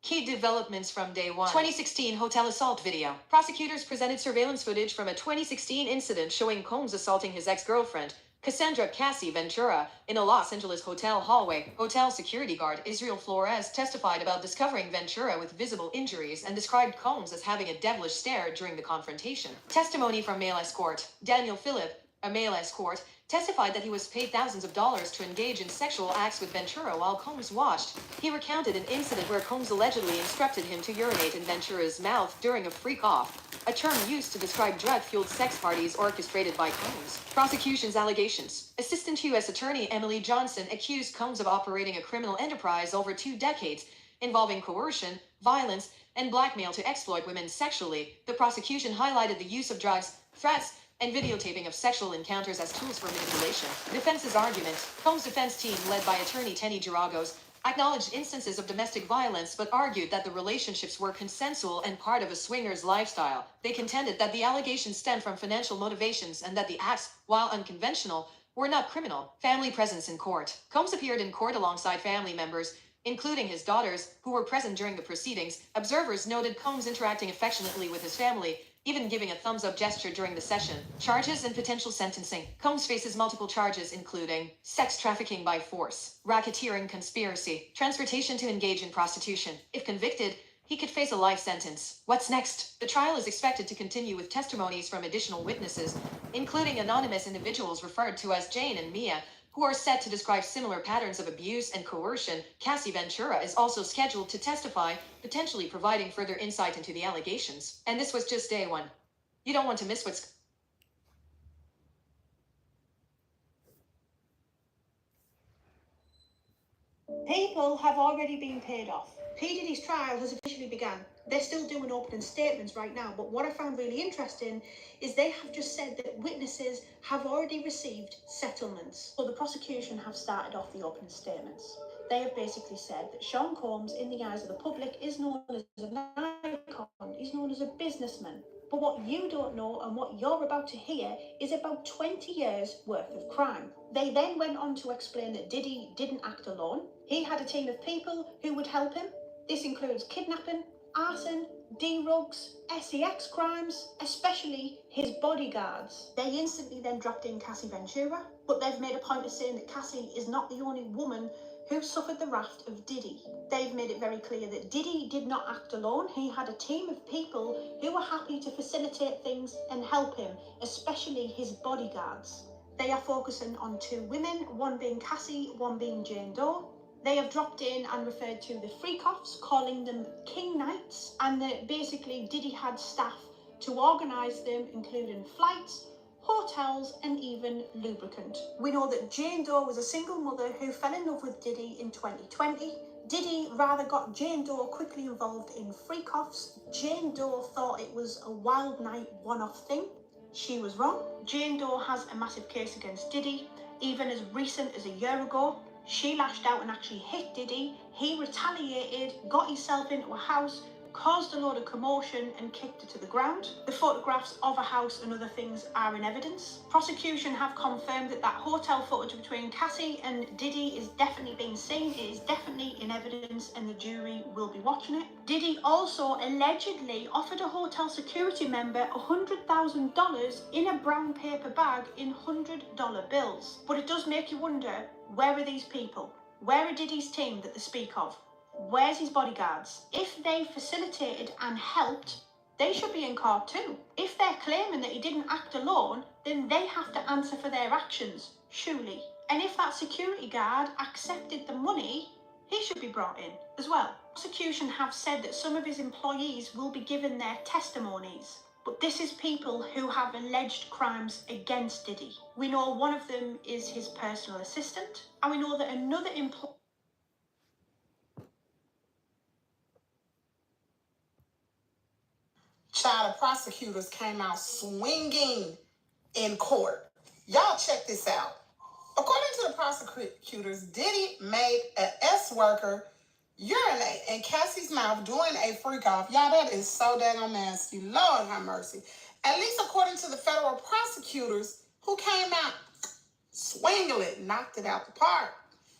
Key developments from day one. 2016 hotel assault video. Prosecutors presented surveillance footage from a 2016 incident showing Combs assaulting his ex-girlfriend, Cassandra Cassie Ventura, in a Los Angeles hotel hallway. Hotel security guard Israel Flores testified about discovering Ventura with visible injuries and described Combs as having a devilish stare during the confrontation. Testimony from male escort. Daniel Phillip, a male escort, testified that he was paid thousands of dollars to engage in sexual acts with Ventura while Combs watched. He recounted an incident where Combs allegedly instructed him to urinate in Ventura's mouth during a freak-off, a term used to describe drug-fueled sex parties orchestrated by Combs. Prosecution's allegations. Assistant U.S. Attorney Emily Johnson accused Combs of operating a criminal enterprise over 2 decades, involving coercion, violence, and blackmail to exploit women sexually. The prosecution highlighted the use of drugs, threats, and videotaping of sexual encounters as tools for manipulation. Defense's argument. Combs' defense team, led by attorney Tenny Giragos, acknowledged instances of domestic violence but argued that the relationships were consensual and part of a swinger's lifestyle. They contended that the allegations stemmed from financial motivations and that the acts, while unconventional, were not criminal. Family presence in court. Combs appeared in court alongside family members, including his daughters, who were present during the proceedings. Observers noted Combs interacting affectionately with his family, even giving a thumbs-up gesture during the session. Charges and potential sentencing. Combs faces multiple charges including sex trafficking by force, racketeering conspiracy, transportation to engage in prostitution. If convicted, he could face a life sentence. What's next? The trial is expected to continue with testimonies from additional witnesses, including anonymous individuals referred to as Jane and Mia, who are set to describe similar patterns of abuse and coercion. Cassie Ventura is also scheduled to testify, potentially providing further insight into the allegations. And this was just day one. You don't want to miss what's... People have already been paid off. P. Diddy's trial has officially begun. They're still doing opening statements right now, but what I found really interesting is they have just said that witnesses have already received settlements. So the prosecution have started off the opening statements. They have basically said that Sean Combs, in the eyes of the public, is known as an icon. He's known as a businessman. But what you don't know and what you're about to hear is about 20 years worth of crime. They then went on to explain that Diddy didn't act alone. He had a team of people who would help him. This includes kidnapping, arson, D-rugs, sex crimes, especially his bodyguards. They instantly then dropped in Cassie Ventura, but they've made a point of saying that Cassie is not the only woman who suffered the wrath of Diddy. They've made it very clear that Diddy did not act alone. He had a team of people who were happy to facilitate things and help him, especially his bodyguards. They are focusing on two women, one being Cassie, one being Jane Doe. They have dropped in and referred to the freak-offs, calling them King Knights, and that basically Diddy had staff to organise them, including flights, hotels, and even lubricant. We know that Jane Doe was a single mother who fell in love with Diddy in 2020. Diddy rather got Jane Doe quickly involved in freak-offs. Jane Doe thought it was a wild night one-off thing. She was wrong. Jane Doe has a massive case against Diddy, even as recent as a year ago. She lashed out and actually hit Diddy. He retaliated, got himself into a house, caused a load of commotion and kicked her to the ground. The photographs of a house and other things are in evidence. Prosecution have confirmed that that hotel footage between Cassie and Diddy is definitely being seen. It is definitely in evidence and the jury will be watching it. Diddy also allegedly offered a hotel security member $100,000 in a brown paper bag in $100 bills. But it does make you wonder, where are these people? Where are Diddy's team that they speak of? Where's his bodyguards? If they facilitated and helped, they should be in court too. If they're claiming that he didn't act alone, then they have to answer for their actions, surely. And if that security guard accepted the money, he should be brought in as well. Prosecution have said that some of his employees will be given their testimonies, but this is people who have alleged crimes against Diddy. We know one of them is his personal assistant, and we know that another employee... Child, the prosecutors came out swinging in court. Y'all check this out. According to the prosecutors, Diddy made an S-worker urinate in Cassie's mouth during a freak-off. Y'all, that is so daggone nasty. Lord have mercy. At least according to the federal prosecutors, who came out swinging it, knocked it out the park.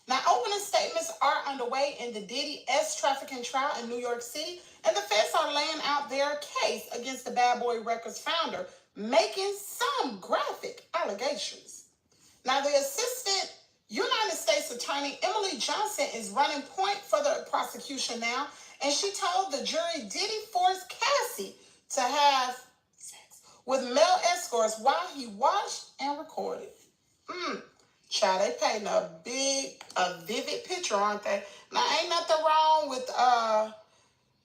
Now, opening statements are underway in the Diddy S-trafficking trial in New York City, and the feds are laying out their case against the Bad Boy Records founder, making some graphic allegations. Now, the assistant United States Attorney Emily Johnson is running point for the prosecution now, and she told the jury Diddy forced Cassie to have sex with male escorts while he watched and recorded. Child, they painting a vivid picture, aren't they? Now, ain't nothing wrong with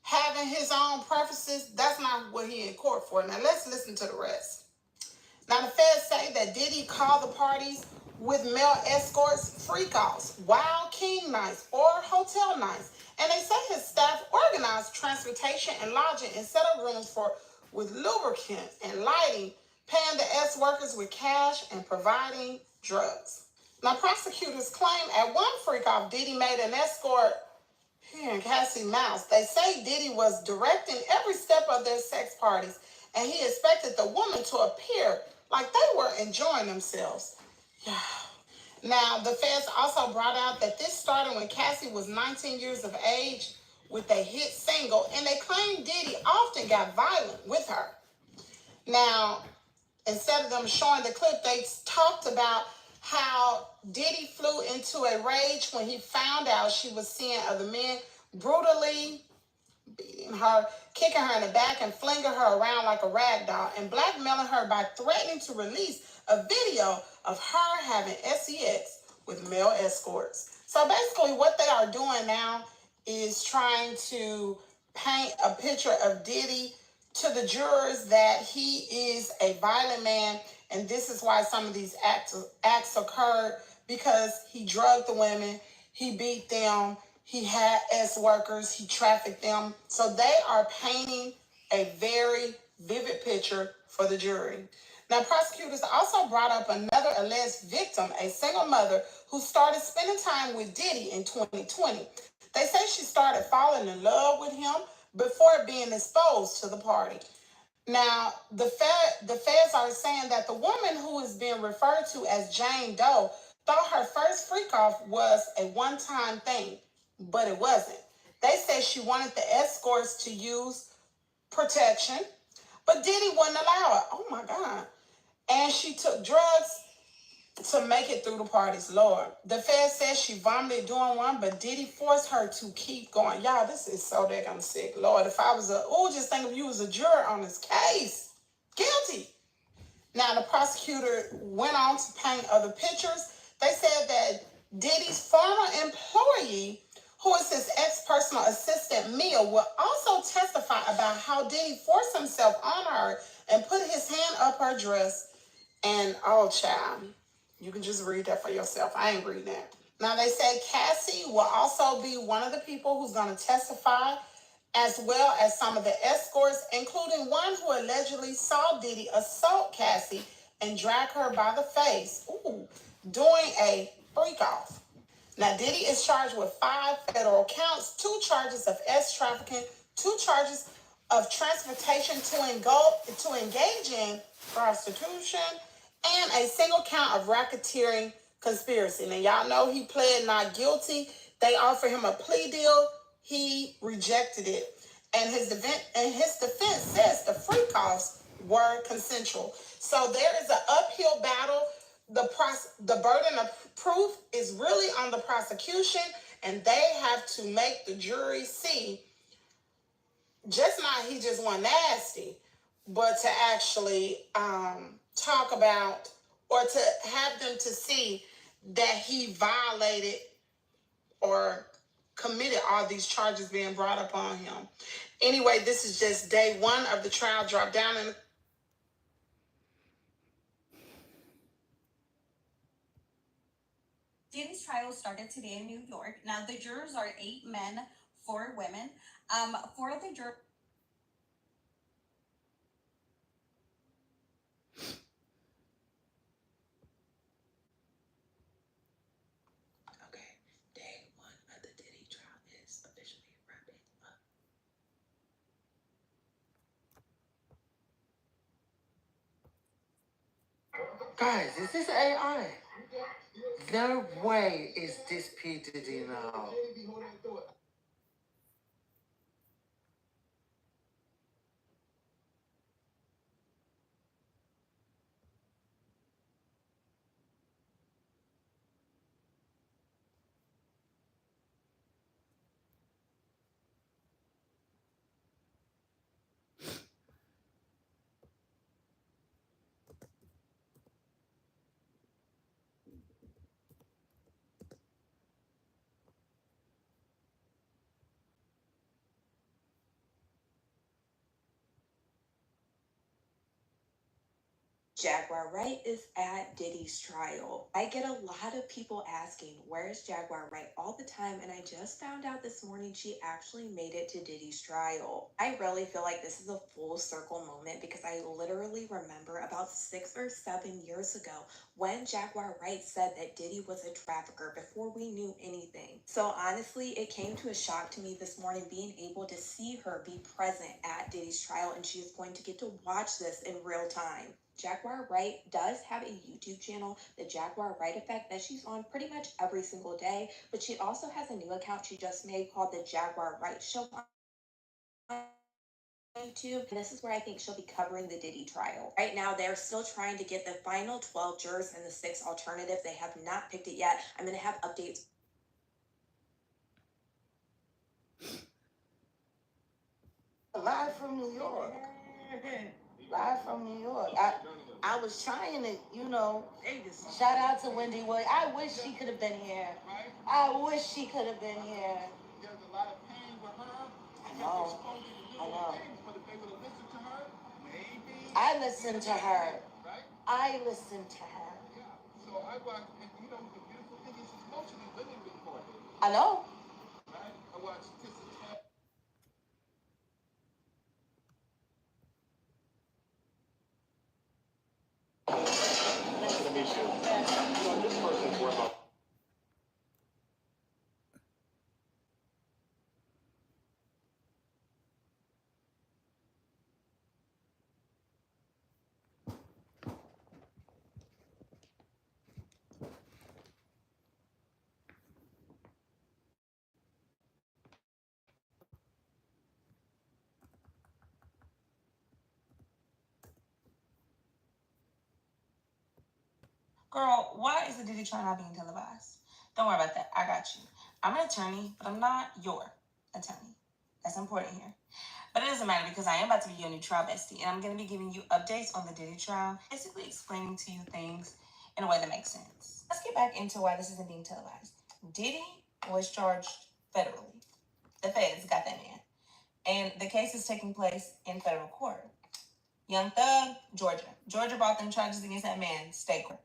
having his own preferences. That's not what he in court for. Now, let's listen to the rest. Now, the feds say that Diddy called the parties with male escorts freak-offs, wild king nights, or hotel nights. And they say his staff organized transportation and lodging and set up rooms with lubricant and lighting, paying the S-workers with cash and providing drugs. Now, prosecutors claim at one freak-off, Diddy made an escort here in Cassie's mouth. They say Diddy was directing every step of their sex parties, and he expected the woman to appear like they were enjoying themselves. Yeah. Now, the feds also brought out that this started when Cassie was 19 years of age with a hit single, and they claimed Diddy often got violent with her. Now, instead of them showing the clip, they talked about how Diddy flew into a rage when he found out she was seeing other men, brutally beating her, kicking her in the back, and flinging her around like a rag doll, and blackmailing her by threatening to release a video of her having sex with male escorts. So basically what they are doing now is trying to paint a picture of Diddy to the jurors that he is a violent man, and this is why some of these acts occurred, because he drugged the women, he beat them, he had workers, he trafficked them. So they are painting a very vivid picture for the jury. Now, prosecutors also brought up another alleged victim, a single mother who started spending time with Diddy in 2020. They say she started falling in love with him before being exposed to the party. Now, the feds are saying that the woman who is being referred to as Jane Doe thought her first freak-off was a one-time thing, but it wasn't. They said she wanted the escorts to use protection, but Diddy wouldn't allow it. Oh my God. And she took drugs to make it through the parties, Lord. The Fed says she vomited during one, but Diddy forced her to keep going. Y'all, this is so daggone sick. Lord, if I was just think of you as a juror on this case. Guilty. Now, the prosecutor went on to paint other pictures. They said that Diddy's former employee, who is his ex-personal assistant, Mia, will also testify about how Diddy forced himself on her and put his hand up her dress. And, oh, child, you can just read that for yourself. I ain't reading that. Now, they say Cassie will also be one of the people who's going to testify, as well as some of the escorts, including one who allegedly saw Diddy assault Cassie and drag her by the face, doing a freak-off. Now, Diddy is charged with 5 federal counts, 2 charges of trafficking, 2 charges of transportation to engage in prostitution, and a single count of racketeering conspiracy. Now, y'all know he pled not guilty. They offered him a plea deal. He rejected it. And his defense says the freak-offs were consensual. So there is an uphill battle. The burden of proof is really on the prosecution, and they have to make the jury see just not he just went nasty, but to actually talk about, or to have them to see that he violated or committed all these charges being brought up on him. Anyway, this is just day 1 of the trial. Drop down in Diddy's trial started today in New York. Now, the jurors are 8 men, 4 women. 4 of the jurors. Okay, day 1 of the Diddy trial is officially wrapping up. Guys, is this AI? No way is this P. Diddy now. Jaguar Wright is at Diddy's trial. I get a lot of people asking, where's Jaguar Wright all the time, and I just found out this morning she actually made it to Diddy's trial. I really feel like this is a full circle moment because I literally remember about 6 or 7 years ago when Jaguar Wright said that Diddy was a trafficker before we knew anything. So honestly, it came to a shock to me this morning being able to see her be present at Diddy's trial, and she is going to get to watch this in real time. Jaguar Wright does have a YouTube channel, The Jaguar Wright Effect, that she's on pretty much every single day, but she also has a new account she just made called The Jaguar Wright Show on YouTube. And this is where I think she'll be covering the Diddy trial. Right now, they're still trying to get the final 12 jurors and the 6 alternatives. They have not picked it yet. I'm going to have updates. Live from New York. Live from New York. I was trying to, shout out to Wendy Wood. I wish she could have been here. I wish she could have been here. There's a lot of pain with her. I know. I know. But if they would have listened to her, maybe. I listened to her. Right? I listened to her. Yeah. So I watched, and the beautiful thing is it's mostly women recording. I know. Right? I watched Tissa. Nice to meet you. This person's worth a Girl, why is the Diddy trial not being televised? Don't worry about that. I got you. I'm an attorney, but I'm not your attorney. That's important here. But it doesn't matter because I am about to be your new trial bestie, and I'm going to be giving you updates on the Diddy trial, basically explaining to you things in a way that makes sense. Let's get back into why this isn't being televised. Diddy was charged federally. The feds got that man. And the case is taking place in federal court. Young Thug, Georgia. Georgia brought them charges against that man, state court.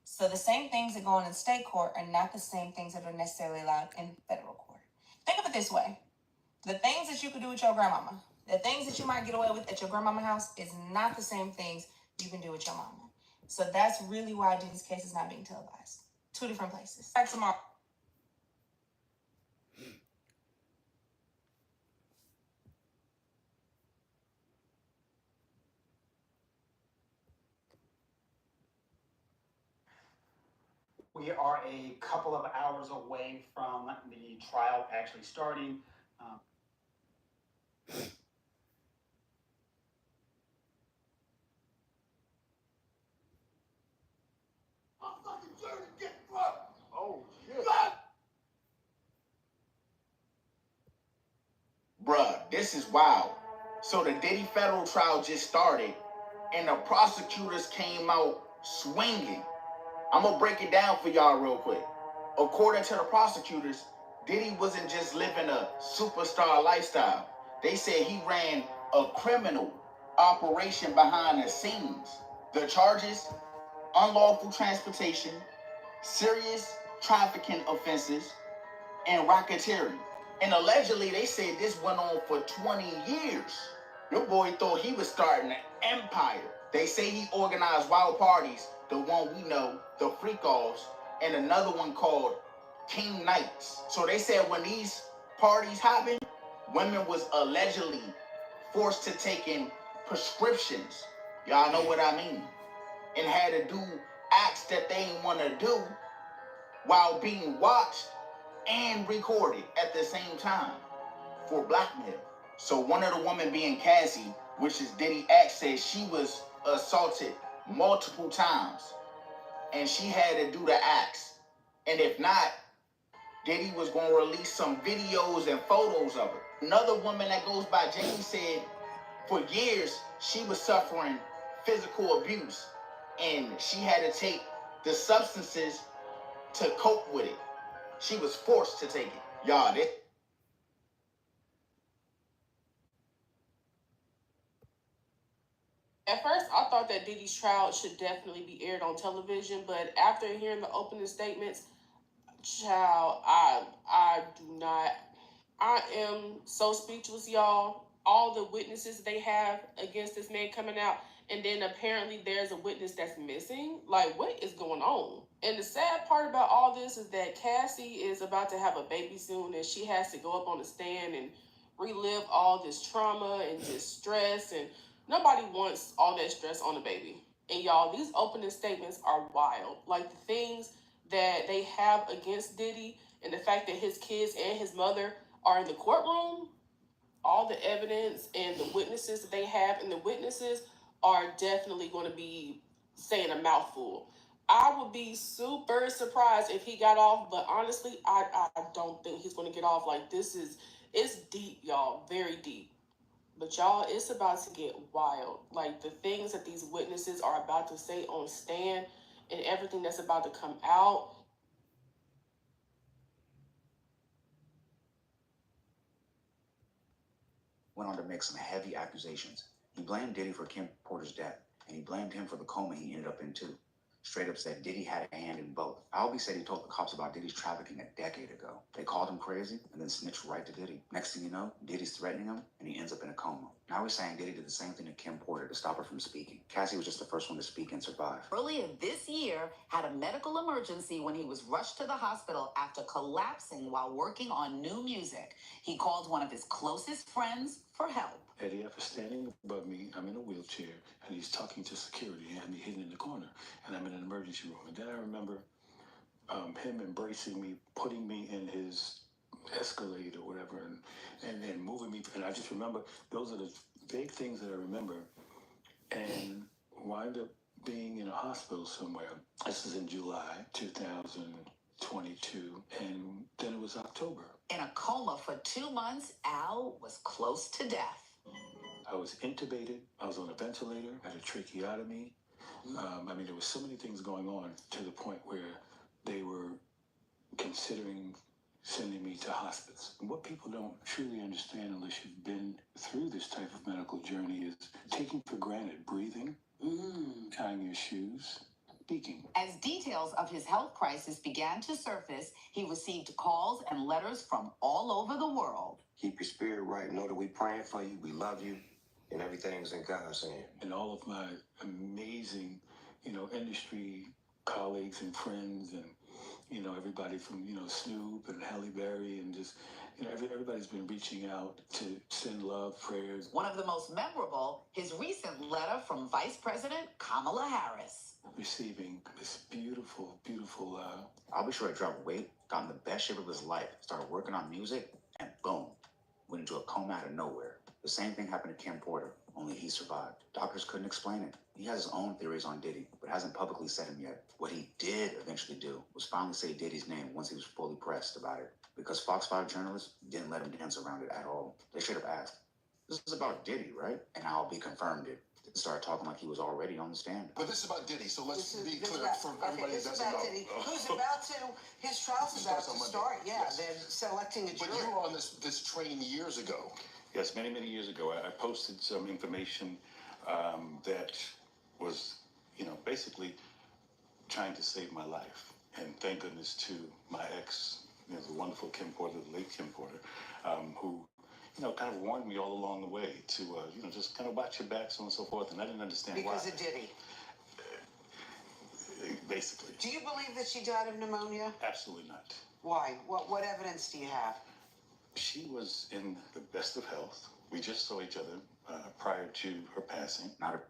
So the same things that go on in state court are not the same things that are necessarily allowed in federal court. Think of it this way. The things that you could do with your grandmama, the things that you might get away with at your grandmama's house is not the same things you can do with your mama. So that's really why Diddy's case is not being televised. 2 different places. Back tomorrow. We are a couple of hours away from the trial actually starting. Oh, shit. Bruh, this is wild. So the Diddy federal trial just started, and the prosecutors came out swinging. I'm gonna break it down for y'all real quick. According to the prosecutors, Diddy wasn't just living a superstar lifestyle. They said he ran a criminal operation behind the scenes. The charges: unlawful transportation, serious trafficking offenses, and racketeering. And allegedly, they said this went on for 20 years. Your boy thought he was starting an empire. They say he organized wild parties, the one we know, the freak-offs, and another one called King Nights. So they said when these parties happened, women was allegedly forced to take in prescriptions. Y'all know what I mean. And had to do acts that they didn't want to do while being watched and recorded at the same time for blackmail. So one of the women being Cassie, which is Diddy ex, says she was assaulted multiple times and she had to do the acts. And if not, Diddy was going to release some videos and photos of her. Another woman that goes by Jamie said for years she was suffering physical abuse and she had to take the substances to cope with it. She was forced to take it. Y'all, this. At first, I thought that Diddy's trial should definitely be aired on television, but after hearing the opening statements, child, I do not. I am so speechless, y'all. All the witnesses they have against this man coming out, and then apparently there's a witness that's missing. Like, what is going on? And the sad part about all this is that Cassie is about to have a baby soon, and she has to go up on the stand and relive all this trauma and distress and Nobody wants all that stress on the baby. And y'all, these opening statements are wild. Like the things that they have against Diddy and the fact that his kids and his mother are in the courtroom, all the evidence and the witnesses that they have, and the witnesses are definitely going to be saying a mouthful. I would be super surprised if he got off, but honestly, I don't think he's going to get off. Like, it's deep, y'all, very deep. But y'all, it's about to get wild. Like, the things that these witnesses are about to say on stand and everything that's about to come out. Went on to make some heavy accusations. He blamed Diddy for Kim Porter's death, and he blamed him for the coma he ended up in too. Straight up said Diddy had a hand in both. Albee said he told the cops about Diddy's trafficking a decade ago. They called him crazy and then snitched right to Diddy. Next thing you know, Diddy's threatening him and he ends up in a coma. Now he's saying Diddy did the same thing to Kim Porter to stop her from speaking. Cassie was just the first one to speak and survive. Earlier this year, had a medical emergency when he was rushed to the hospital after collapsing while working on new music. He called one of his closest friends for help. Eddie F is standing above me. I'm in a wheelchair, and he's talking to security. He had me hidden in the corner, and I'm in an emergency room. And then I remember him embracing me, putting me in his Escalade or whatever, and moving me. And I just remember those are the vague things that I remember. And wind up being in a hospital somewhere. This is in July 2022, and then it was October. In a coma for 2 months, Al was close to death. I was intubated. I was on a ventilator. I had a tracheotomy. There was so many things going on to the point where they were considering sending me to hospice. And what people don't truly understand unless you've been through this type of medical journey is taking for granted breathing, tying your shoes, speaking. As details of his health crisis began to surface, he received calls and letters from all over the world. Keep your spirit right. Know that we praying for you. We love you. And everything's in God's hand. And all of my amazing, industry colleagues and friends and, everybody from, Snoop and Halle Berry and just, everybody's been reaching out to send love, prayers. One of the most memorable, his recent letter from Vice President Kamala Harris. Receiving this beautiful, beautiful, I'll be sure to drop weight, got in the best shape of his life, started working on music, and boom, went into a coma out of nowhere. The same thing happened to Kim Porter, only he survived. Doctors couldn't explain it. He has his own theories on Diddy, but hasn't publicly said them yet. What he did eventually do was finally say Diddy's name once he was fully pressed about it, because Fox 5 journalists didn't let him dance around it at all. They straight up asked, "This is about Diddy, right?" And Albee confirmed it. They started talking like he was already on the stand. But this is about Diddy, so let's be clear for everybody that This is doesn't about know. Diddy, who's about to, his trial's about to start. Yeah, Yes. they're selecting a jury. But you were on this train years ago. Yes, many, many years ago, I posted some information that was, basically trying to save my life. And thank goodness to my ex, the wonderful Kim Porter, the late Kim Porter, who, kind of warned me all along the way to, just kind of watch your back, so on and so forth. And I didn't understand why. Because of Diddy. Basically. Do you believe that she died of pneumonia? Absolutely not. Why? What evidence do you have? She was in the best of health. We just saw each other prior to her passing. Not a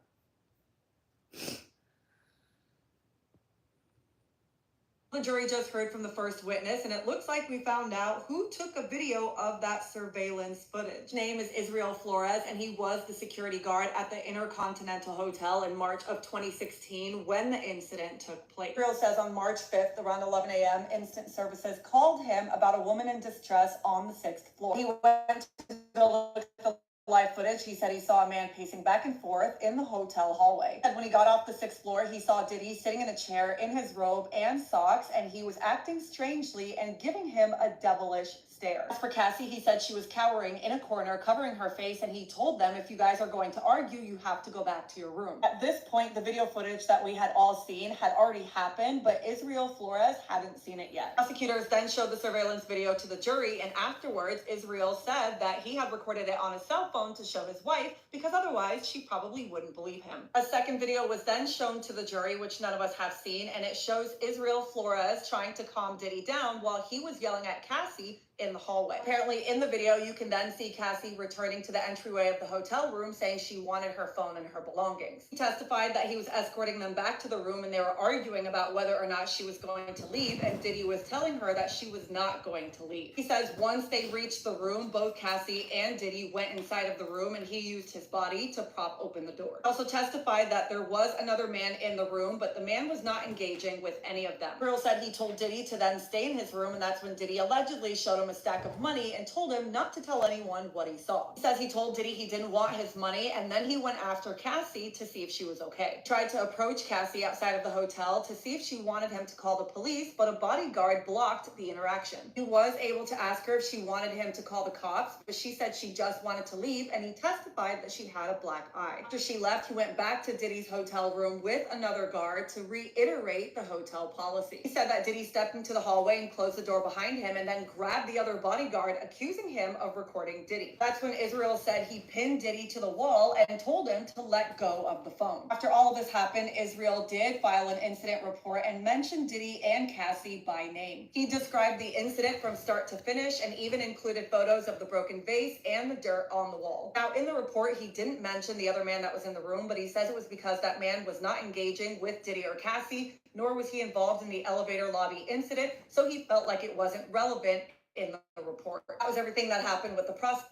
The jury just heard from the first witness, and it looks like we found out who took a video of that surveillance footage. His name is Israel Flores, and he was the security guard at the Intercontinental Hotel in March of 2016 when the incident took place. Israel says on March 5th, around 11 a.m., instant services called him about a woman in distress on the 6th floor. He went to look at the live footage. He said he saw a man pacing back and forth in the hotel hallway. And when he got off the 6th floor, he saw Diddy sitting in a chair in his robe and socks, and he was acting strangely and giving him a devilish stare. As for Cassie, he said she was cowering in a corner, covering her face, and he told them, if you guys are going to argue, you have to go back to your room. At this point, the video footage that we had all seen had already happened, but Israel Flores hadn't seen it yet. Prosecutors then showed the surveillance video to the jury, and afterwards, Israel said that he had recorded it on his cell phone to show his wife, because otherwise she probably wouldn't believe him. A second video was then shown to the jury, which none of us have seen, and it shows Israel Flores trying to calm Diddy down while he was yelling at Cassie in the hallway. Apparently, in the video, you can then see Cassie returning to the entryway of the hotel room saying she wanted her phone and her belongings. He testified that he was escorting them back to the room and they were arguing about whether or not she was going to leave, and Diddy was telling her that she was not going to leave. He says once they reached the room, both Cassie and Diddy went inside of the room and he used his body to prop open the door. He also testified that there was another man in the room, but the man was not engaging with any of them. Israel said he told Diddy to then stay in his room, and that's when Diddy allegedly showed him a stack of money and told him not to tell anyone what he saw. He says he told Diddy he didn't want his money, and then he went after Cassie to see if she was okay. He tried to approach Cassie outside of the hotel to see if she wanted him to call the police, but a bodyguard blocked the interaction. He was able to ask her if she wanted him to call the cops, but she said she just wanted to leave, and he testified that she had a black eye. After she left, he went back to Diddy's hotel room with another guard to reiterate the hotel policy. He said that Diddy stepped into the hallway and closed the door behind him and then grabbed the other bodyguard, accusing him of recording Diddy. That's when Israel said he pinned Diddy to the wall and told him to let go of the phone. After all of this happened, Israel did file an incident report and mentioned Diddy and Cassie by name. He described the incident from start to finish and even included photos of the broken vase and the dirt on the wall. Now, in the report, he didn't mention the other man that was in the room, but he says it was because that man was not engaging with Diddy or Cassie, nor was he involved in the elevator lobby incident, so he felt like it wasn't relevant in the report. That was everything that happened with the process.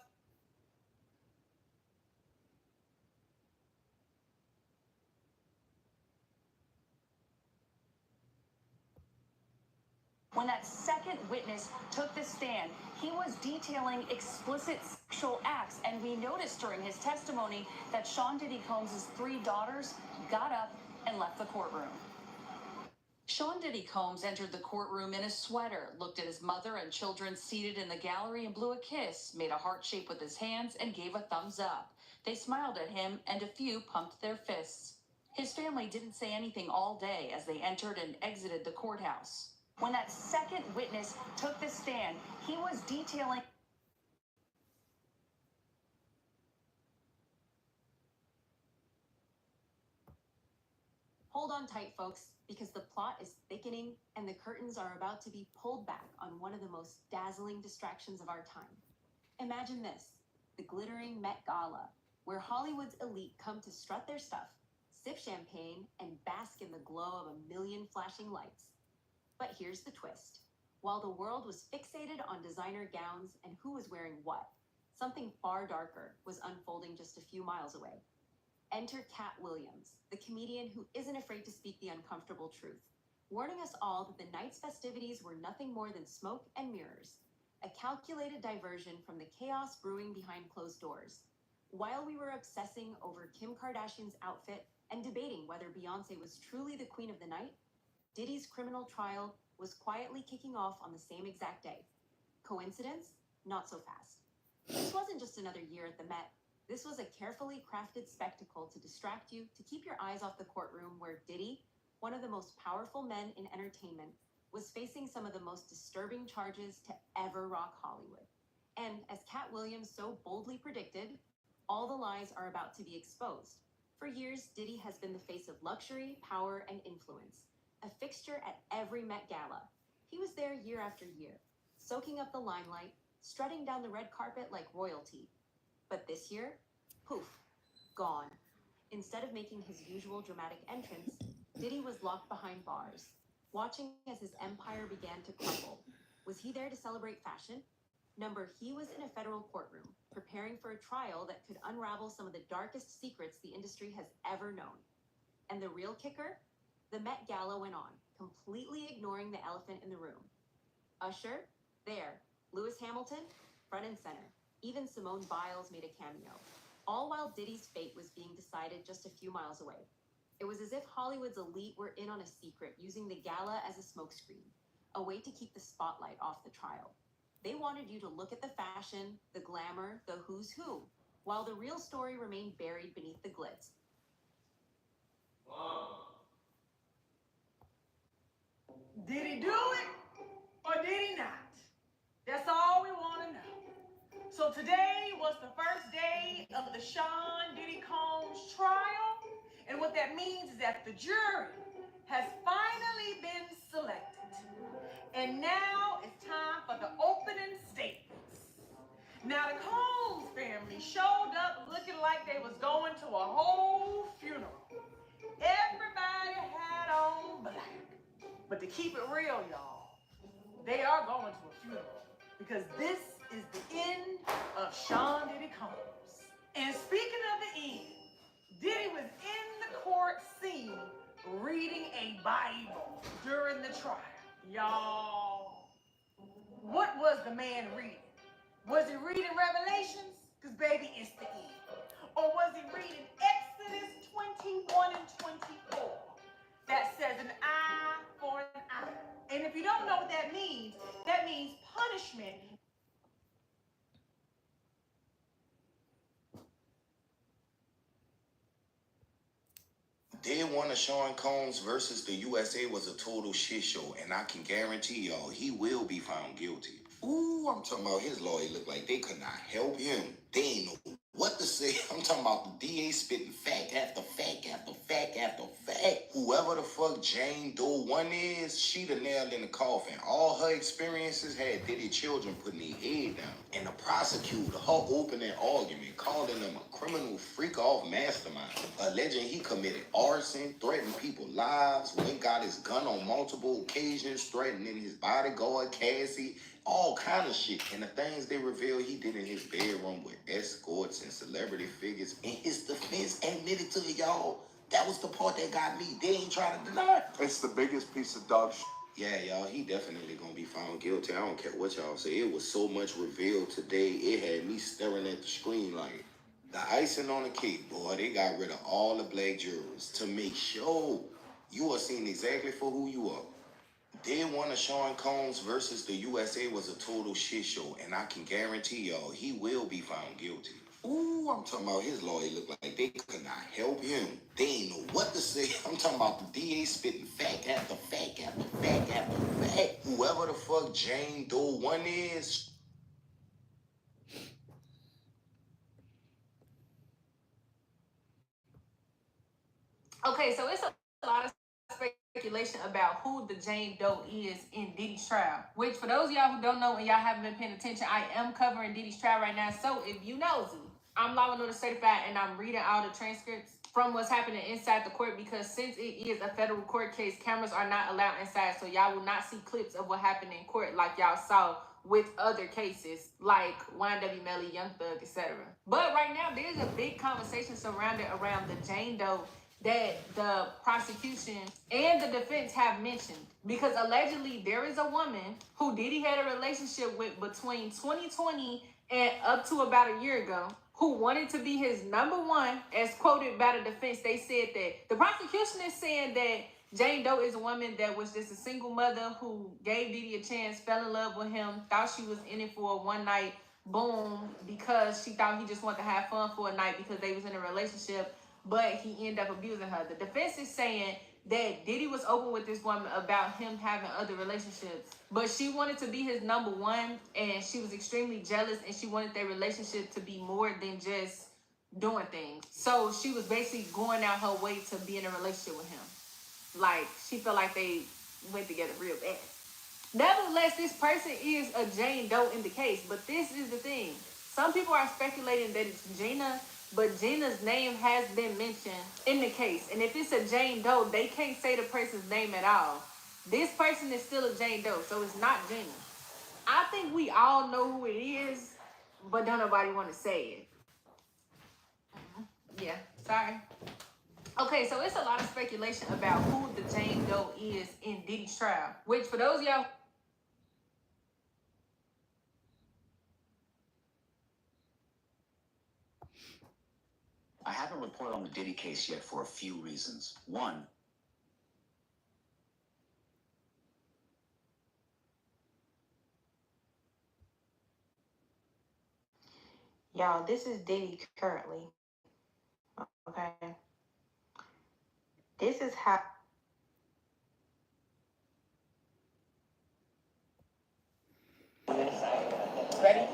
When that second witness took the stand, he was detailing explicit sexual acts, and we noticed during his testimony that Sean Diddy Combs' 3 daughters got up and left the courtroom. Sean Diddy Combs entered the courtroom in a sweater, looked at his mother and children seated in the gallery and blew a kiss, made a heart shape with his hands, and gave a thumbs up. They smiled at him, and a few pumped their fists. His family didn't say anything all day as they entered and exited the courthouse. When that second witness took the stand, he was detailing... Hold on tight, folks, because the plot is thickening and the curtains are about to be pulled back on one of the most dazzling distractions of our time. Imagine this, the glittering Met Gala, where Hollywood's elite come to strut their stuff, sip champagne, and bask in the glow of a million flashing lights. But here's the twist. While the world was fixated on designer gowns and who was wearing what, something far darker was unfolding just a few miles away. Enter Cat Williams, the comedian who isn't afraid to speak the uncomfortable truth, warning us all that the night's festivities were nothing more than smoke and mirrors, a calculated diversion from the chaos brewing behind closed doors. While we were obsessing over Kim Kardashian's outfit and debating whether Beyoncé was truly the queen of the night, Diddy's criminal trial was quietly kicking off on the same exact day. Coincidence? Not so fast. This wasn't just another year at the Met. This was a carefully crafted spectacle to distract you, to keep your eyes off the courtroom where Diddy, one of the most powerful men in entertainment, was facing some of the most disturbing charges to ever rock Hollywood. And as Cat Williams so boldly predicted, all the lies are about to be exposed. For years, Diddy has been the face of luxury, power, and influence, a fixture at every Met Gala. He was there year after year, soaking up the limelight, strutting down the red carpet like royalty. But this year, poof, gone. Instead of making his usual dramatic entrance, Diddy was locked behind bars, watching as his empire began to crumble. Was he there to celebrate fashion? Number, he was in a federal courtroom, preparing for a trial that could unravel some of the darkest secrets the industry has ever known. And the real kicker? The Met Gala went on, completely ignoring the elephant in the room. Usher? There. Lewis Hamilton? Front and center. Even Simone Biles made a cameo, all while Diddy's fate was being decided just a few miles away. It was as if Hollywood's elite were in on a secret, using the gala as a smokescreen, a way to keep the spotlight off the trial. They wanted you to look at the fashion, the glamour, the who's who, while the real story remained buried beneath the glitz. Did he do it or did he not? That's all we want to know. So today was the first day of the Sean Diddy Combs trial. And what that means is that the jury has finally been selected. And now it's time for the opening statements. Now the Combs family showed up looking like they was going to a whole funeral. Everybody had on black. But to keep it real, y'all, they are going to a funeral because this is the end of Sean Diddy Combs. And speaking of the end, Diddy was in the court scene reading a Bible during the trial. Y'all, what was the man reading? Was he reading Revelations? Because baby, it's the end. Or was he reading Exodus 21 and 24? That says an eye for an eye. And if you don't know what that means punishment. Day one of Sean Combs versus the USA was a total shit show, and I can guarantee y'all he will be found guilty. Ooh, I'm talking about his lawyer looked like they could not help him. They ain't know what to say. I'm talking about the DA spitting fact after fact after fact after fact. Whoever the fuck Jane Doe 1 is, she the nail in the coffin. All her experiences had Diddy children putting their head down. And the prosecutor, her opening argument, calling him a criminal freak-off mastermind, alleging he committed arson, threatened people's lives, went got his gun on multiple occasions, threatening his bodyguard, Cassie, all kind of shit. And the things they reveal he did in his bedroom with escorts and celebrity figures. And his defense admitted to it, y'all. That was the part that got me. They ain't trying to deny it. It's the biggest piece of dog shit. Yeah, y'all, he definitely gonna be found guilty. I don't care what y'all say. It was so much revealed today, it had me staring at the screen like, the icing on the cake, boy. They got rid of all the black jurors to make sure you are seen exactly for who you are. Day one of Sean Combs versus the USA was a total shit show, and I can guarantee y'all he will be found guilty. Ooh, I'm talking about his lawyer looked like they could not help him. They ain't know what to say. I'm talking about the DA spitting fact after fact after fact after fact. Whoever the fuck Jane Doe 1 is. Okay, so it's a lot of speculation about who the Jane Doe is in Diddy's trial. Which, for those of y'all who don't know and y'all haven't been paying attention, I am covering Diddy's trial right now. So if you nosy, I'm Law and Order certified, and I'm reading all the transcripts from what's happening inside the court, because since it is a federal court case, cameras are not allowed inside, so y'all will not see clips of what happened in court like y'all saw with other cases like YNW Melly, Young Thug, etc. But right now, there's a big conversation surrounded around the Jane Doe that the prosecution and the defense have mentioned, because allegedly there is a woman who Diddy had a relationship with between 2020 and up to about a year ago, who wanted to be his number one, as quoted by the defense. They said that the prosecution is saying that Jane Doe is a woman that was just a single mother who gave Diddy a chance, fell in love with him, thought she was in it for a one night, boom, because she thought he just wanted to have fun for a night because they was in a relationship, but he ended up abusing her. The defense is saying that Diddy was open with this woman about him having other relationships, but she wanted to be his number one, and she was extremely jealous, and she wanted their relationship to be more than just doing things. So she was basically going out her way to be in a relationship with him. Like, she felt like they went together real bad. Nevertheless, this person is a Jane Doe in the case, but this is the thing. Some people are speculating that it's Gina, but Gina's name has been mentioned in the case. And if it's a Jane Doe, they can't say the person's name at all. This person is still a Jane Doe, so it's not Gina. I think we all know who it is, but don't nobody want to say it. Yeah, sorry. Okay, so it's a lot of speculation about who the Jane Doe is in Diddy's trial, which for those of y'all... I haven't reported on the Diddy case yet for a few reasons. One, Y'all, this is Diddy currently. Okay. This is how... Ready?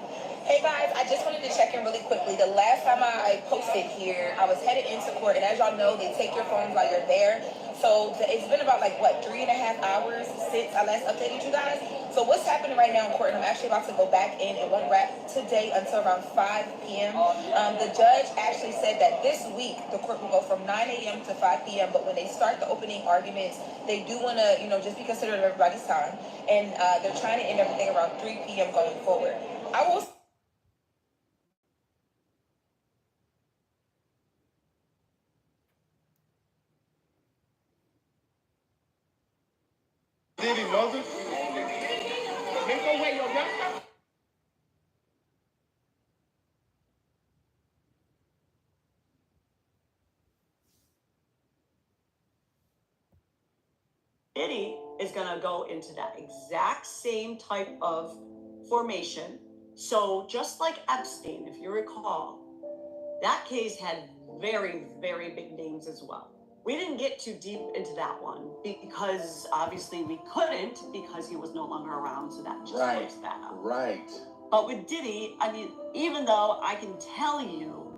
Hey guys, I just wanted to check in really quickly. The last time I posted here, I was headed into court, and as y'all know, they take your phones while you're there. So it's been about 3.5 hours since I last updated you guys. So what's happening right now in court, and I'm actually about to go back in. It won't wrap today until around 5 p.m. The judge actually said that this week the court will go from 9 a.m. to 5 p.m. But when they start the opening arguments, they do want to, just be considerate of everybody's time. And they're trying to end everything around 3 p.m. going forward. I will. Diddy, mother. Make go away, your young. Diddy is going to go into that exact same type of formation. So just like Epstein, if you recall, that case had very, very big names as well. We didn't get too deep into that one because obviously we couldn't because he was no longer around. So that just closes that up. Right. But with Diddy, I mean, even though I can tell you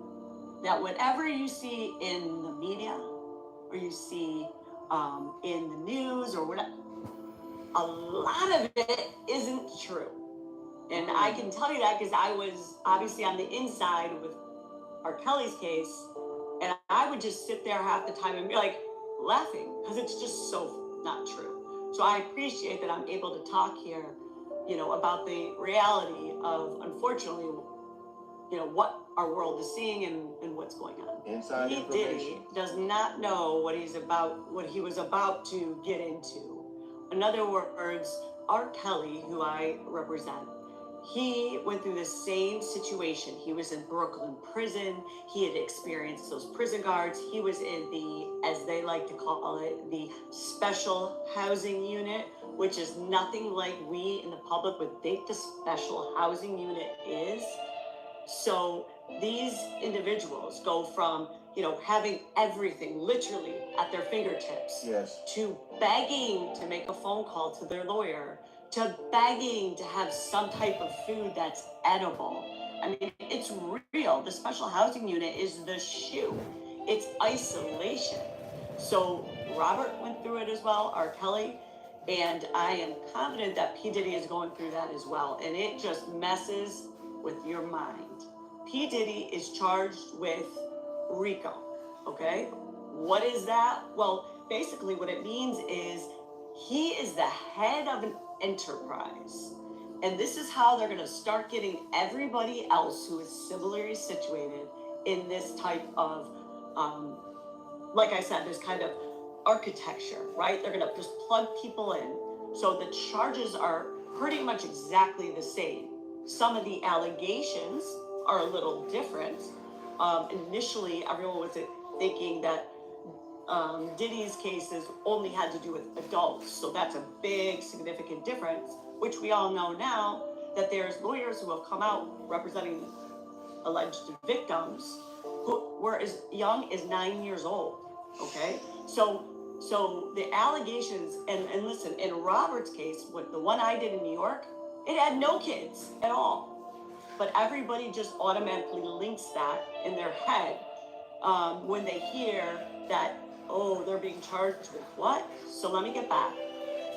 that whatever you see in the media or you see in the news or whatever, a lot of it isn't true. And I can tell you that because I was obviously on the inside with R. Kelly's case, and I would just sit there half the time and be laughing because it's just so not true. So I appreciate that I'm able to talk here, about the reality of, unfortunately, what our world is seeing and what's going on. Inside Diddy does not know what he was about to get into. In other words, R. Kelly, who I represent, he went through the same situation. He was in Brooklyn prison. He had experienced those prison guards. He was in the, as they like to call it, the special housing unit, which is nothing like we in the public would think the special housing unit is. So these individuals go from, having everything literally at their fingertips, to begging to make a phone call to their lawyer, to begging to have some type of food that's edible. I mean, it's real. The special housing unit is the shoe. It's isolation. So Robert went through it as well, R. Kelly, and I am confident that P. Diddy is going through that as well. And it just messes with your mind. P. Diddy is charged with RICO, okay? What is that? Well, basically what it means is he is the head of an enterprise. And this is how they're gonna start getting everybody else who is similarly situated in this type of, like I said, this kind of architecture, right? They're gonna just plug people in. So the charges are pretty much exactly the same. Some of the allegations are a little different. Initially, everyone was thinking that Diddy's cases only had to do with adults. So that's a big, significant difference, which we all know now that there's lawyers who have come out representing alleged victims who were as young as 9 years old, okay? So the allegations, and listen, in Robert's case, the one I did in New York, it had no kids at all. But everybody just automatically links that in their head when they hear that, oh, they're being charged with what? So let me get back.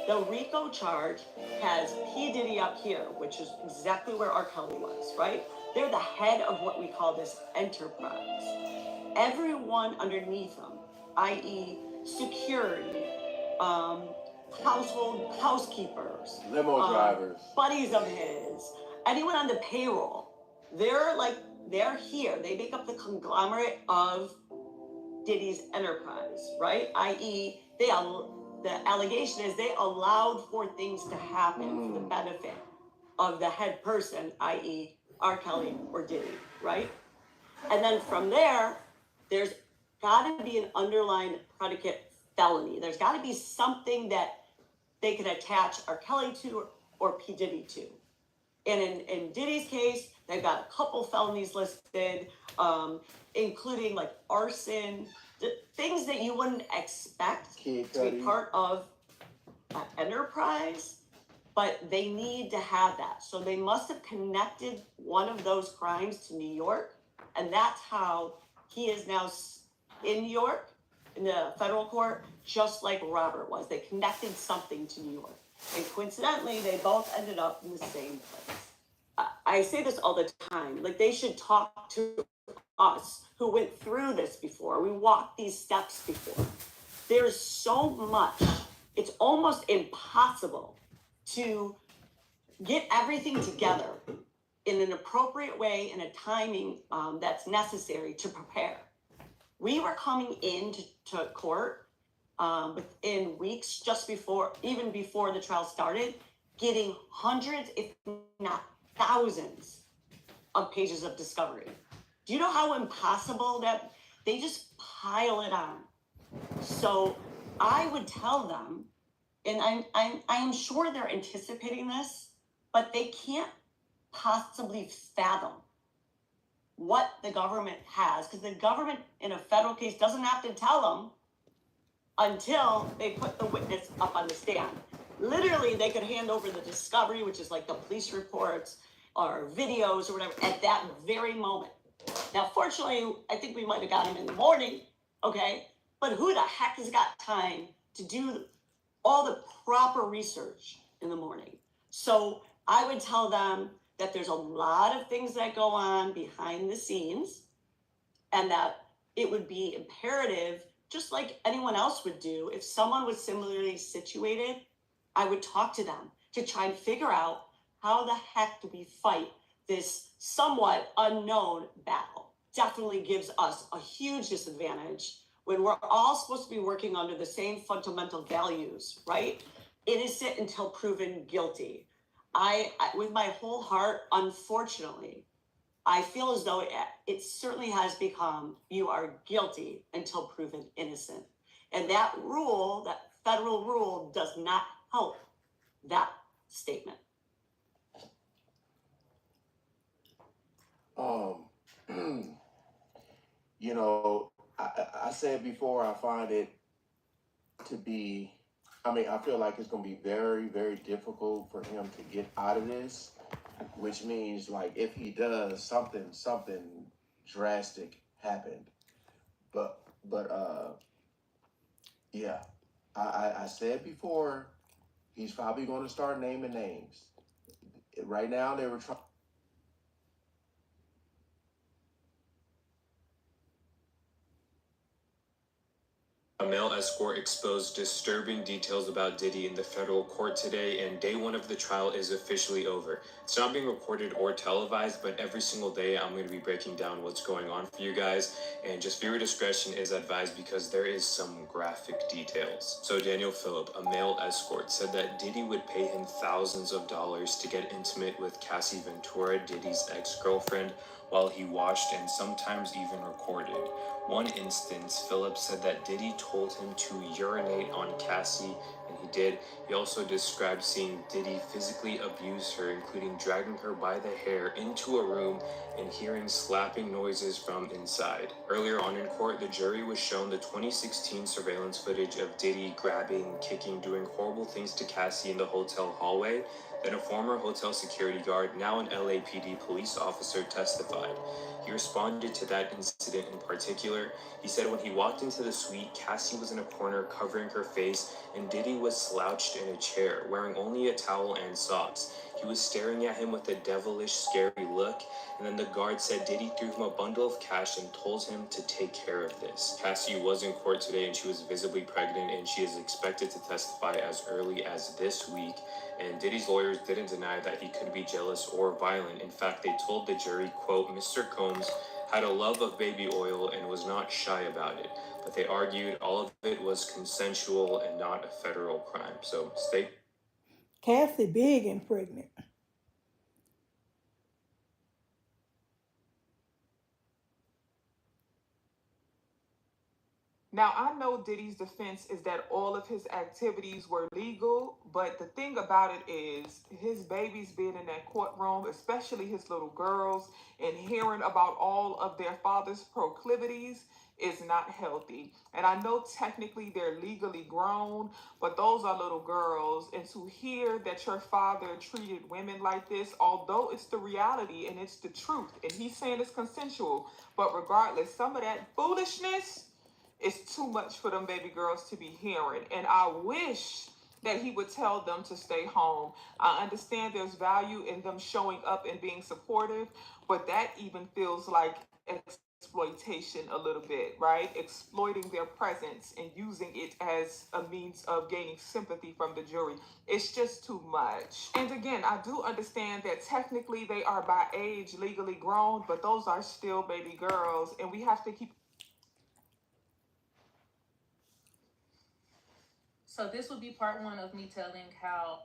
The RICO charge has P. Diddy up here, which is exactly where R. Kelly was, right? They're the head of what we call this enterprise. Everyone underneath them, i.e. security, housekeepers, limo drivers, buddies of his, anyone on the payroll, they're here. They make up the conglomerate of Diddy's enterprise, right? I.e., the allegation is they allowed for things to happen for the benefit of the head person, i.e. R. Kelly or Diddy, right? And then from there, there's got to be an underlying predicate felony. There's got to be something that they can attach R. Kelly to or P. Diddy to. And in Diddy's case, they've got a couple felonies listed, including arson, things that you wouldn't expect to be part of an enterprise. but they need to have that. So they must have connected one of those crimes to New York, and that's how he is now in New York, in the federal court, just like Robert was. They connected something to New York. And coincidentally, they both ended up in the same place. I say this all the time, like they should talk to us who went through this before. We walked these steps before. There's so much, it's almost impossible to get everything together in an appropriate way, in a timing that's necessary to prepare. We were coming into court within weeks, just before, even before the trial started, getting hundreds, if not thousands, of pages of discovery. Do you know how impossible that they just pile it on? So I would tell them, and I'm sure they're anticipating this, but they can't possibly fathom what the government has, because the government in a federal case doesn't have to tell them until they put the witness up on the stand. Literally, they could hand over the discovery, which is like the police reports or videos or whatever, at that very moment. Now, fortunately, I think we might have got him in the morning, okay? But who the heck has got time to do all the proper research in the morning? So I would tell them that there's a lot of things that go on behind the scenes, and that it would be imperative, just like anyone else would do, if someone was similarly situated, I would talk to them to try and figure out how the heck do we fight this somewhat unknown battle. Definitely gives us a huge disadvantage when we're all supposed to be working under the same fundamental values, right? Innocent until proven guilty. I with my whole heart, unfortunately, I feel as though it certainly has become, you are guilty until proven innocent. And that rule, that federal rule, does not help that statement. You know, I said before, I find it to be, I feel like it's going to be very, very difficult for him to get out of this, which means, like, if he does, something drastic happened. But yeah, I said before, he's probably going to start naming names. Right now, they were trying. A male escort exposed disturbing details about Diddy in the federal court today, and day one of the trial is officially over. It's not being recorded or televised, but every single day I'm going to be breaking down what's going on for you guys, and just viewer discretion is advised because there is some graphic details. So Daniel Phillip, a male escort, said that Diddy would pay him thousands of dollars to get intimate with Cassie Ventura, Diddy's ex-girlfriend, while he watched and sometimes even recorded. One instance, Phillips said that Diddy told him to urinate on Cassie, and he did. He also described seeing Diddy physically abuse her, including dragging her by the hair into a room and hearing slapping noises from inside. Earlier on in court, the jury was shown the 2016 surveillance footage of Diddy grabbing, kicking, doing horrible things to Cassie in the hotel hallway. Then a former hotel security guard, now an LAPD police officer, testified. He responded to that incident in particular. He said when he walked into the suite, Cassie was in a corner covering her face, and Diddy was slouched in a chair, wearing only a towel and socks. He was staring at him with a devilish, scary look, and then the guard said Diddy threw him a bundle of cash and told him to take care of this. Cassie was in court today, and she was visibly pregnant, and she is expected to testify as early as this week. And Diddy's lawyers didn't deny that he could be jealous or violent. In fact, they told the jury, quote, Mr. Combs had a love of baby oil and was not shy about it. But they argued all of it was consensual and not a federal crime. So stay. Cassie big and pregnant. Now, I know Diddy's defense is that all of his activities were legal, but the thing about it is his babies being in that courtroom, especially his little girls, and hearing about all of their father's proclivities is not healthy. And I know technically they're legally grown, but those are little girls. And to hear that your father treated women like this, although it's the reality and it's the truth, and he's saying it's consensual, but regardless, some of that foolishness, it's too much for them baby girls to be hearing. And I wish that he would tell them to stay home. I understand there's value in them showing up and being supportive, but that even feels like exploitation a little bit, right? Exploiting their presence and using it as a means of gaining sympathy from the jury. It's just too much. And again, I do understand that technically they are by age legally grown, but those are still baby girls, and we have to keep. So this will be part one of me telling how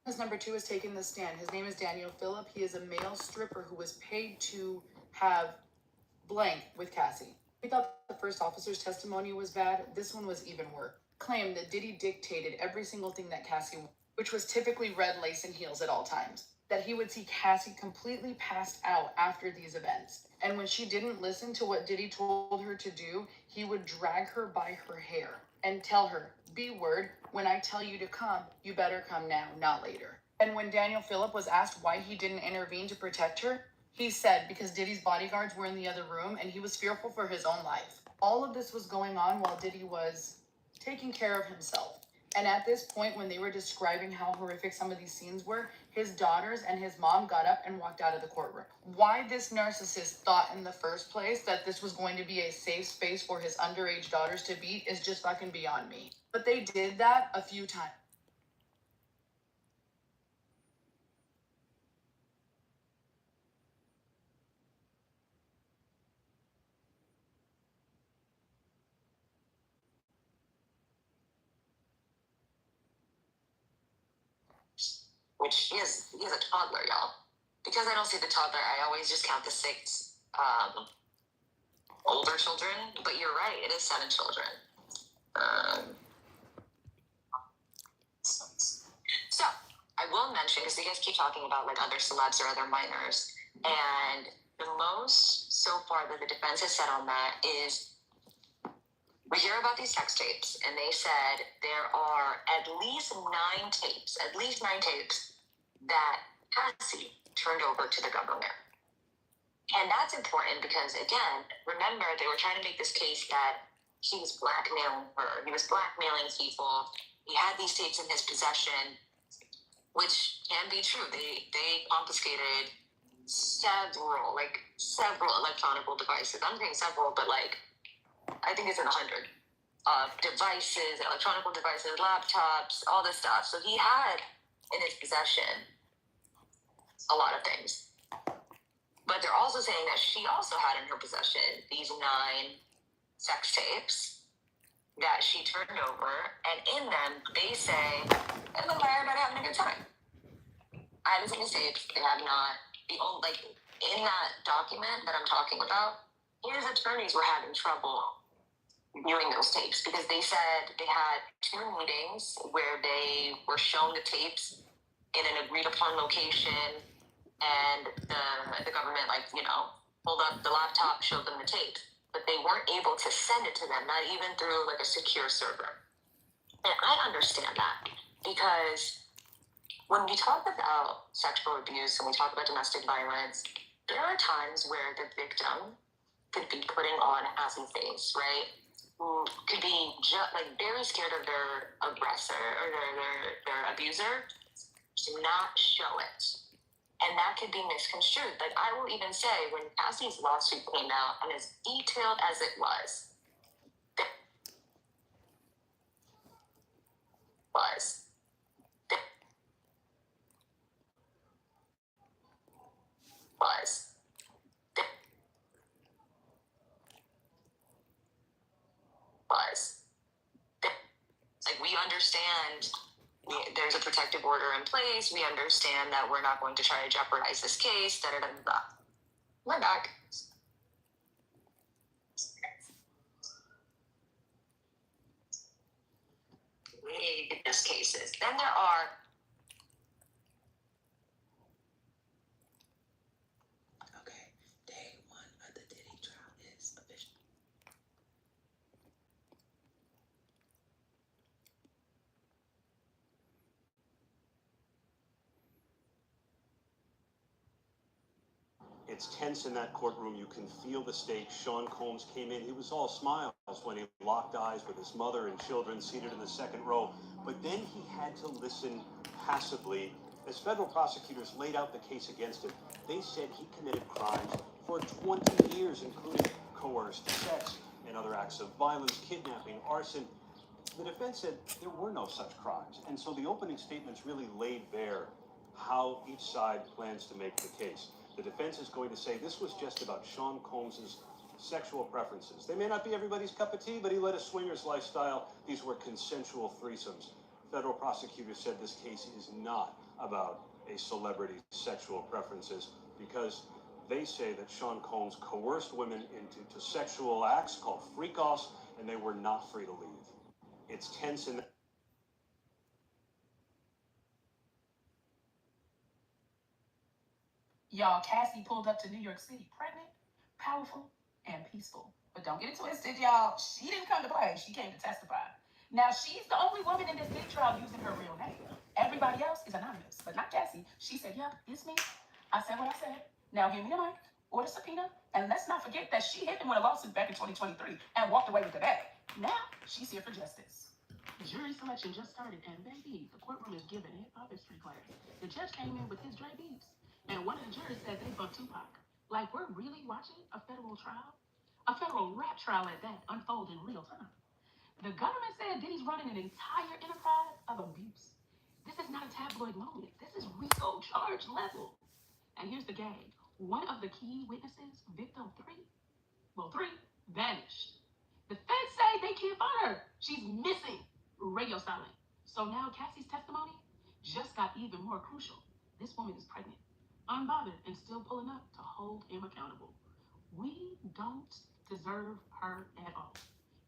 his number two is taking the stand. His name is Daniel Phillip. He is a male stripper who was paid to have blank with Cassie. We thought the first officer's testimony was bad. This one was even worse. Claimed that Diddy dictated every single thing that Cassie, which was typically red lace and heels at all times. That he would see Cassie completely passed out after these events. And when she didn't listen to what Diddy told her to do, he would drag her by her hair and tell her, B word, when I tell you to come, you better come now, not later. And when Daniel Phillip was asked why he didn't intervene to protect her, he said because Diddy's bodyguards were in the other room and he was fearful for his own life. All of this was going on while Diddy was taking care of himself. And at this point, when they were describing how horrific some of these scenes were, his daughters and his mom got up and walked out of the courtroom. Why this narcissist thought in the first place that this was going to be a safe space for his underage daughters to be is just fucking beyond me. But they did that a few times. Which he's a toddler, y'all. Because I don't see the toddler, I always just count the 6 older children. But you're right, it is 7 children. So I will mention, because you guys keep talking about like other celebs or other minors, and the most so far that the defense has said on that is we hear about these sex tapes, and they said there are at least 9 tapes that Cassie turned over to the government. And that's important because, again, remember, they were trying to make this case that he was blackmailing her. He was blackmailing people. He had these tapes in his possession, which can be true. They confiscated several electronic devices. I'm saying several, but I think it's in 100 devices, electronic devices, laptops, all this stuff. So he had in his possession a lot of things. But they're also saying that she also had in her possession these 9 sex tapes that she turned over, and in them they say it looked like everybody having a good time. I haven't seen these tapes. They have not. The only in that document that I'm talking about, his attorneys were having trouble viewing those tapes because they said they had 2 meetings where they were shown the tapes in an agreed upon location, and the government pulled up the laptop, showed them the tapes, but they weren't able to send it to them, not even through a secure server. And I understand that because when we talk about sexual abuse and we talk about domestic violence, there are times where the victim could be putting on a happy face, right? who could be like very scared of their aggressor or their abuser to not show it. And that could be misconstrued. Like I will even say, when Cassie's lawsuit came out, and as detailed as it was, was like, we understand there's a protective order in place. We understand that we're not going to try to jeopardize this case. Da da da da. We're back. This cases. Then there are. Okay, day one of the Diddy trial is official. It's tense in that courtroom. You can feel the stakes. Sean Combs came in. He was all smiles when he locked eyes with his mother and children seated in the second row. But then he had to listen passively as federal prosecutors laid out the case against him. They said he committed crimes for 20 years, including coerced sex and other acts of violence, kidnapping, arson. The defense said there were no such crimes. And so the opening statements really laid bare how each side plans to make the case. The defense is going to say this was just about Sean Combs's sexual preferences. They may not be everybody's cup of tea, but he led a swingers lifestyle. These were consensual threesomes. Federal prosecutors said this case is not about a celebrity's sexual preferences because they say that Sean Combs coerced women into sexual acts called freak-offs, and they were not free to leave. It's tense in. Y'all, Cassie pulled up to New York City pregnant, powerful, and peaceful. But don't get it twisted, y'all. She didn't come to play. She came to testify. Now, she's the only woman in this big trial using her real name. Everybody else is anonymous, but not Cassie. She said, yeah, it's me. I said what I said. Now, give me the mic or the subpoena. And let's not forget that she hit him with a lawsuit back in 2023 and walked away with the bag. Now, she's here for justice. Jury selection just started, and baby, the courtroom is giving hip-hop history class. The judge came in with his Dre beats, and one of the jurors said they bumped Tupac. Like, we're really watching a federal trial? A federal rap trial at that, unfold in real time. The government said Diddy's running an entire enterprise of abuse. This is not a tabloid moment. This is real charge level. And here's the gag. One of the key witnesses, victim 3, vanished. The feds say they can't find her. She's missing. Radio silent. So now Cassie's testimony just got even more crucial. This woman is pregnant, unbothered, and still pulling up to hold him accountable. We don't deserve her at all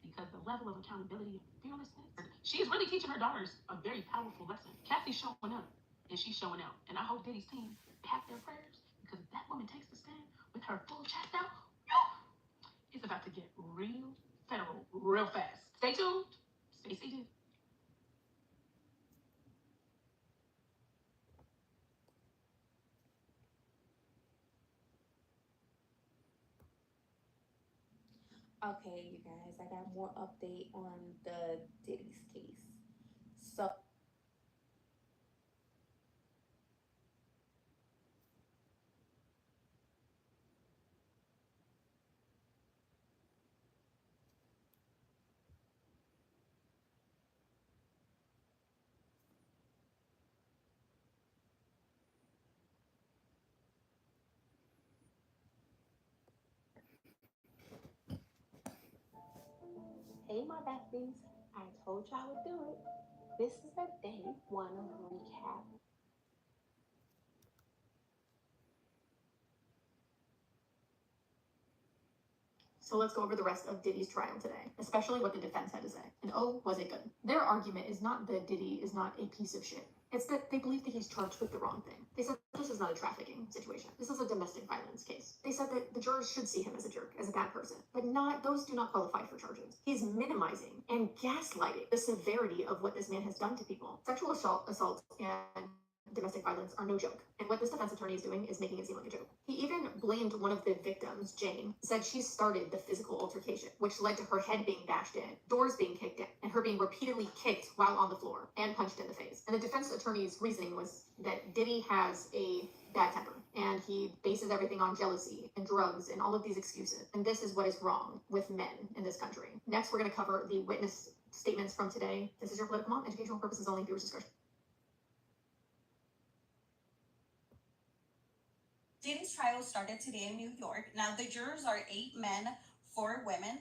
because the level of accountability and fearlessness, she's really teaching her daughters a very powerful lesson. Cassie's showing up and she's showing out. And I hope Diddy's team pack their prayers because if that woman takes the stand with her full chest out, it's about to get real federal real fast. Stay tuned. Stay seated. Okay, you guys, I got more update on the Diddy's case. So Hey, my besties. I told you I would do it. This is the day one recap. So let's go over the rest of Diddy's trial today, especially what the defense had to say. And oh, was it good. Their argument is not that Diddy is not a piece of shit. It's that they believe that he's charged with the wrong thing. They said this is not a trafficking situation. This is a domestic violence case. They said that the jurors should see him as a jerk, as a bad person, but those do not qualify for charges. He's minimizing and gaslighting the severity of what this man has done to people. Sexual assault and domestic violence are no joke. And what this defense attorney is doing is making it seem like a joke. He even blamed one of the victims, Jane, said she started the physical altercation, which led to her head being bashed in, doors being kicked in, and her being repeatedly kicked while on the floor and punched in the face. And the defense attorney's reasoning was that Diddy has a bad temper and he bases everything on jealousy and drugs and all of these excuses. And this is what is wrong with men in this country. Next, we're going to cover the witness statements from today. This is your political mom, educational purposes only, viewers discretion. Diddy's trial started today in New York. Now, the jurors are 8 men, 4 women.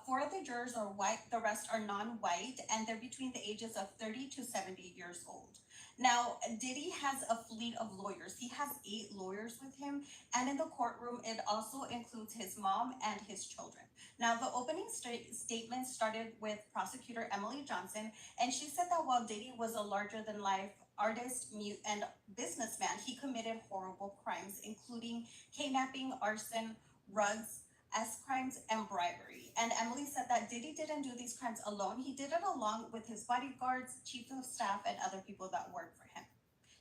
4 of the jurors are white, the rest are non-white, and they're between the ages of 30 to 70 years old. Now, Diddy has a fleet of lawyers. He has 8 lawyers with him, and in the courtroom, it also includes his mom and his children. Now, the opening statement started with prosecutor Emily Johnson, and she said that while Diddy was a larger-than-life artist, mute, and businessman, he committed horrible crimes, including kidnapping, arson, drugs, crimes, and bribery. And Emily said that Diddy didn't do these crimes alone. He did it along with his bodyguards, chief of staff, and other people that worked for him.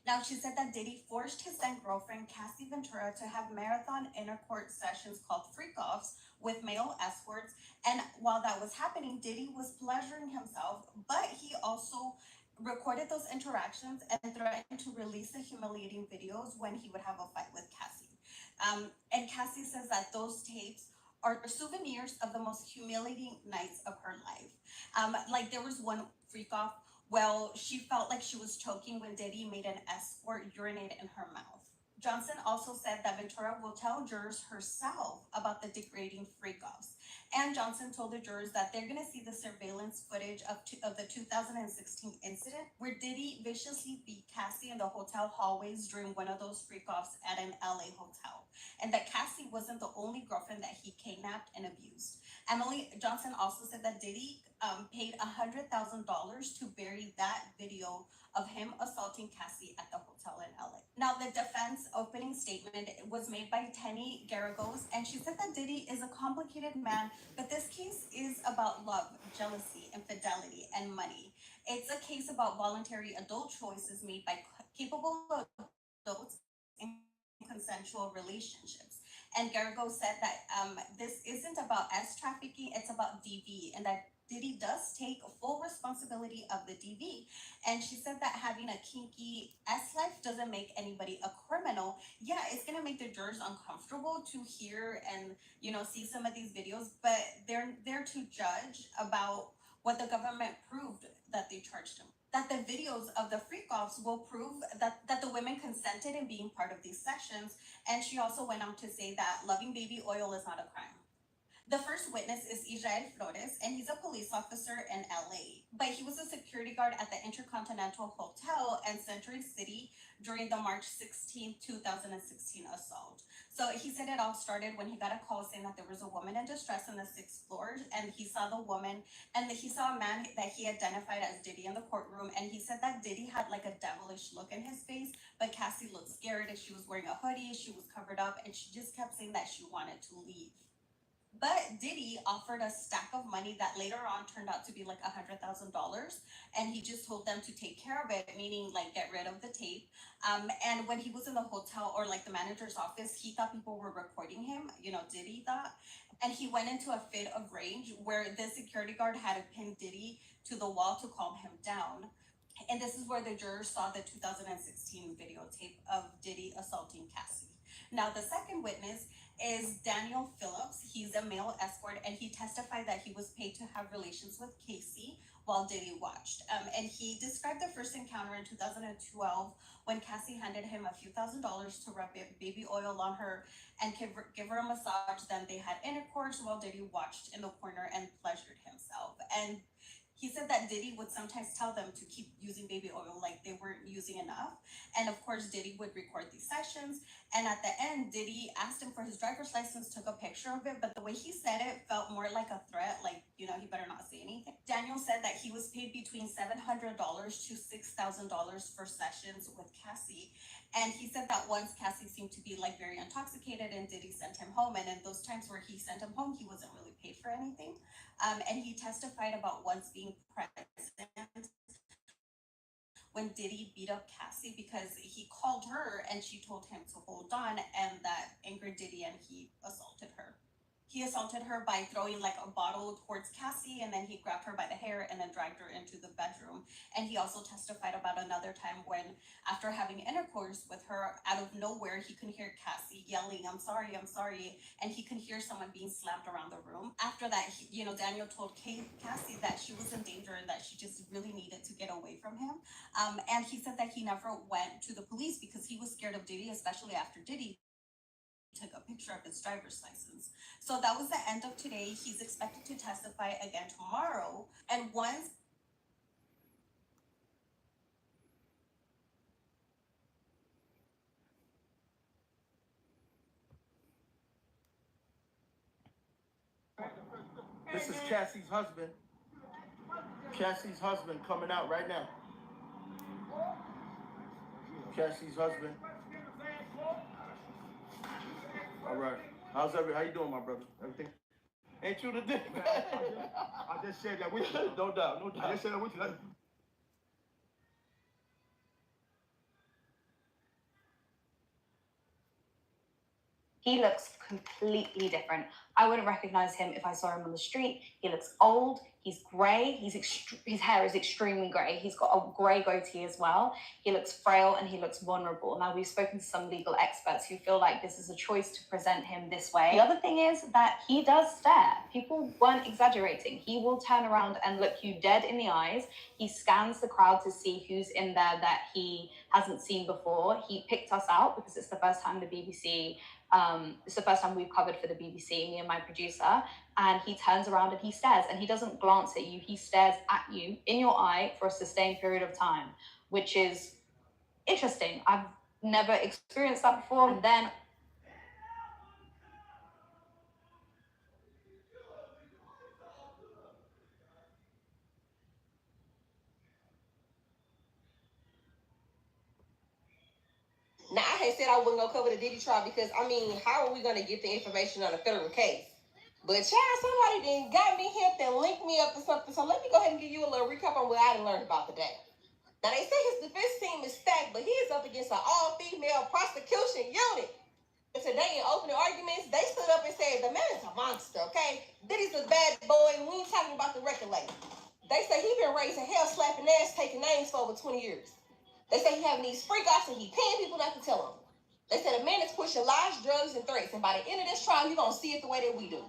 Now, she said that Diddy forced his then girlfriend, Cassie Ventura, to have marathon intercourse sessions called freak-offs with male escorts. And while that was happening, Diddy was pleasuring himself, but he also recorded those interactions and threatened to release the humiliating videos when he would have a fight with Cassie. And Cassie says that those tapes are souvenirs of the most humiliating nights of her life. Like there was one freak off. Well, she felt like she was choking when Diddy made an escort urinate in her mouth. Johnson also said that Ventura will tell jurors herself about the degrading freak-offs. And Johnson told the jurors that they're going to see the surveillance footage of the 2016 incident where Diddy viciously beat Cassie in the hotel hallways during one of those freak-offs at an LA hotel. And that Cassie wasn't the only girlfriend that he kidnapped and abused. Emily Johnson also said that Diddy paid $100,000 to bury that video of him assaulting Cassie at the hotel in LA. Now, the defense opening statement was made by Tenny Garagos, and she said that Diddy is a complicated man, but this case is about love, jealousy, infidelity, and money. It's a case about voluntary adult choices made by capable adults in consensual relationships. And Garagos said that this isn't about trafficking, it's about DV, and that Diddy does take full responsibility of the DV. And she said that having a kinky life doesn't make anybody a criminal. Yeah, it's gonna make the jurors uncomfortable to hear and see some of these videos, but they're there to judge about what the government proved that they charged him. That the videos of the freak-offs will prove that the women consented in being part of these sessions. And she also went on to say that loving baby oil is not a crime. The first witness is Israel Flores, and he's a police officer in LA, but he was a security guard at the Intercontinental Hotel in Century City during the March 16, 2016 assault. So he said it all started when he got a call saying that there was a woman in distress on the 6th floor, and he saw the woman, and he saw a man that he identified as Diddy in the courtroom, and he said that Diddy had like a devilish look in his face, but Cassie looked scared, and she was wearing a hoodie, she was covered up, and she just kept saying that she wanted to leave. But Diddy offered a stack of money that later on turned out to be like $100,000, and he just told them to take care of it, meaning like get rid of the tape. And when he was in the hotel or like the manager's office, he thought people were recording him, Diddy thought. And he went into a fit of rage where the security guard had to pin Diddy to the wall to calm him down. And this is where the jurors saw the 2016 videotape of Diddy assaulting Cassie. Now, the second witness is Daniel Phillips. He's a male escort, and he testified that he was paid to have relations with Cassie while Diddy watched. And he described the first encounter in 2012 when Cassie handed him a few $1,000s to rub baby oil on her and give her a massage. Then they had intercourse while Diddy watched in the corner and pleasured himself. And he said that Diddy would sometimes tell them to keep using baby oil, like they weren't using enough. And of course, Diddy would record these sessions. And at the end, Diddy asked him for his driver's license, took a picture of it, but the way he said it felt more like a threat, like, he better not say anything. Daniel said that he was paid between $700 to $6,000 for sessions with Cassie. And he said that once Cassie seemed to be like very intoxicated and Diddy sent him home. And in those times where he sent him home, he wasn't really paid for anything. And he testified about once being present when Diddy beat up Cassie because he called her and she told him to hold on, and that angered Diddy and he assaulted her. He assaulted her by throwing like a bottle towards Cassie, and then he grabbed her by the hair and then dragged her into the bedroom. And he also testified about another time when, after having intercourse with her, out of nowhere, he could hear Cassie yelling, I'm sorry, and he could hear someone being slammed around the room. After that, Daniel told Cassie that she was in danger and that she just really needed to get away from him. And he said that he never went to the police because he was scared of Diddy, especially after Diddy took a picture of his driver's license. So that was the end of today. He's expected to testify again tomorrow. And once This is Cassie's husband. Cassie's husband coming out right now. Cassie's husband. All right. How you doing, my brother? Everything? Ain't you the dick? I just said that with you. No doubt, no doubt. I just said that with you. He looks completely different. I wouldn't recognize him if I saw him on the street. He looks old. He's grey. His hair is extremely grey. He's got a grey goatee as well. He looks frail and he looks vulnerable. Now, we've spoken to some legal experts who feel like this is a choice to present him this way. The other thing is that he does stare. People weren't exaggerating. He will turn around and look you dead in the eyes. He scans the crowd to see who's in there that he hasn't seen before. He picked us out because it's the first time the BBC it's the first time we've covered for the BBC, me and my producer, and he turns around and he stares, and he doesn't glance at you, he stares at you in your eye for a sustained period of time, which is interesting. I've never experienced that before. And then now, I had said I wasn't going to cover the Diddy trial because, how are we going to get the information on a federal case? But, child, somebody then got me hipped and linked me up to something. So let me go ahead and give you a little recap on what I done learned about today. Now, they say his defense team is stacked, but he is up against an all-female prosecution unit. Today, in opening arguments, they stood up and said, the man is a monster, okay? Diddy's a bad boy, and we ain't talking about the record label. They say he been raising hell, slapping ass, taking names for over 20 years. They say he having these freak offs and he paying people not to tell him. They said a man is pushing lies, drugs, and threats, and by the end of this trial, you're going to see it the way that we do.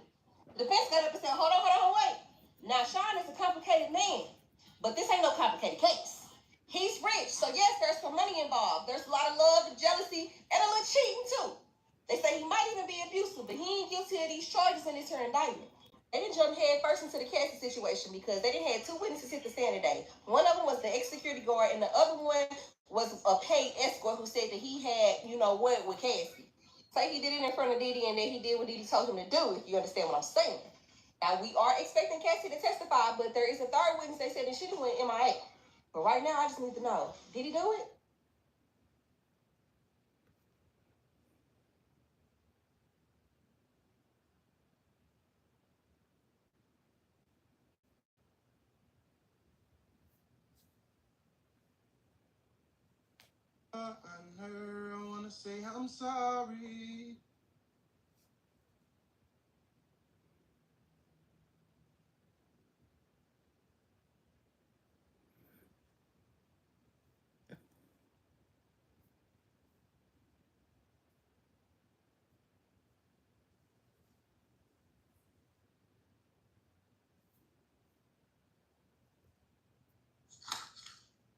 The defense got up and said, hold on, wait. Now, Sean is a complicated man, but this ain't no complicated case. He's rich, so yes, there's some money involved. There's a lot of love and jealousy and a little cheating, too. They say he might even be abusive, but he ain't guilty of these charges in this here indictment. They didn't jump head first into the Cassie situation because they didn't have two witnesses hit the stand today. One of them was the ex-security guard, and the other one was a paid escort who said that he had, what, with Cassie. So he did it in front of Diddy, and then he did what Diddy told him to do, if you understand what I'm saying. Now, we are expecting Cassie to testify, but there is a third witness they said that she went MIA. But right now, I just need to know, did he do it? I want to say I'm sorry.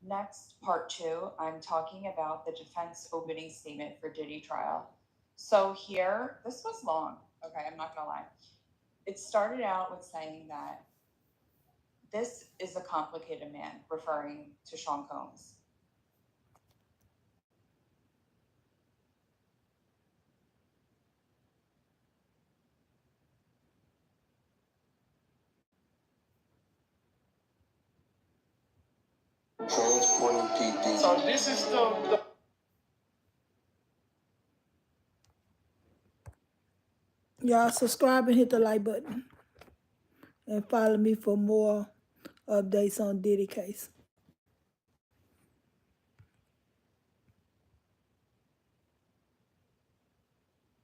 Next, part two, I'm talking about the defense opening statement for Diddy trial. So here, this was long, okay, I'm not gonna lie. It started out with saying that this is a complicated man, referring to Sean Combs. Transporting PT. So this is the Y'all subscribe and hit the like button. And follow me for more updates on Diddy case.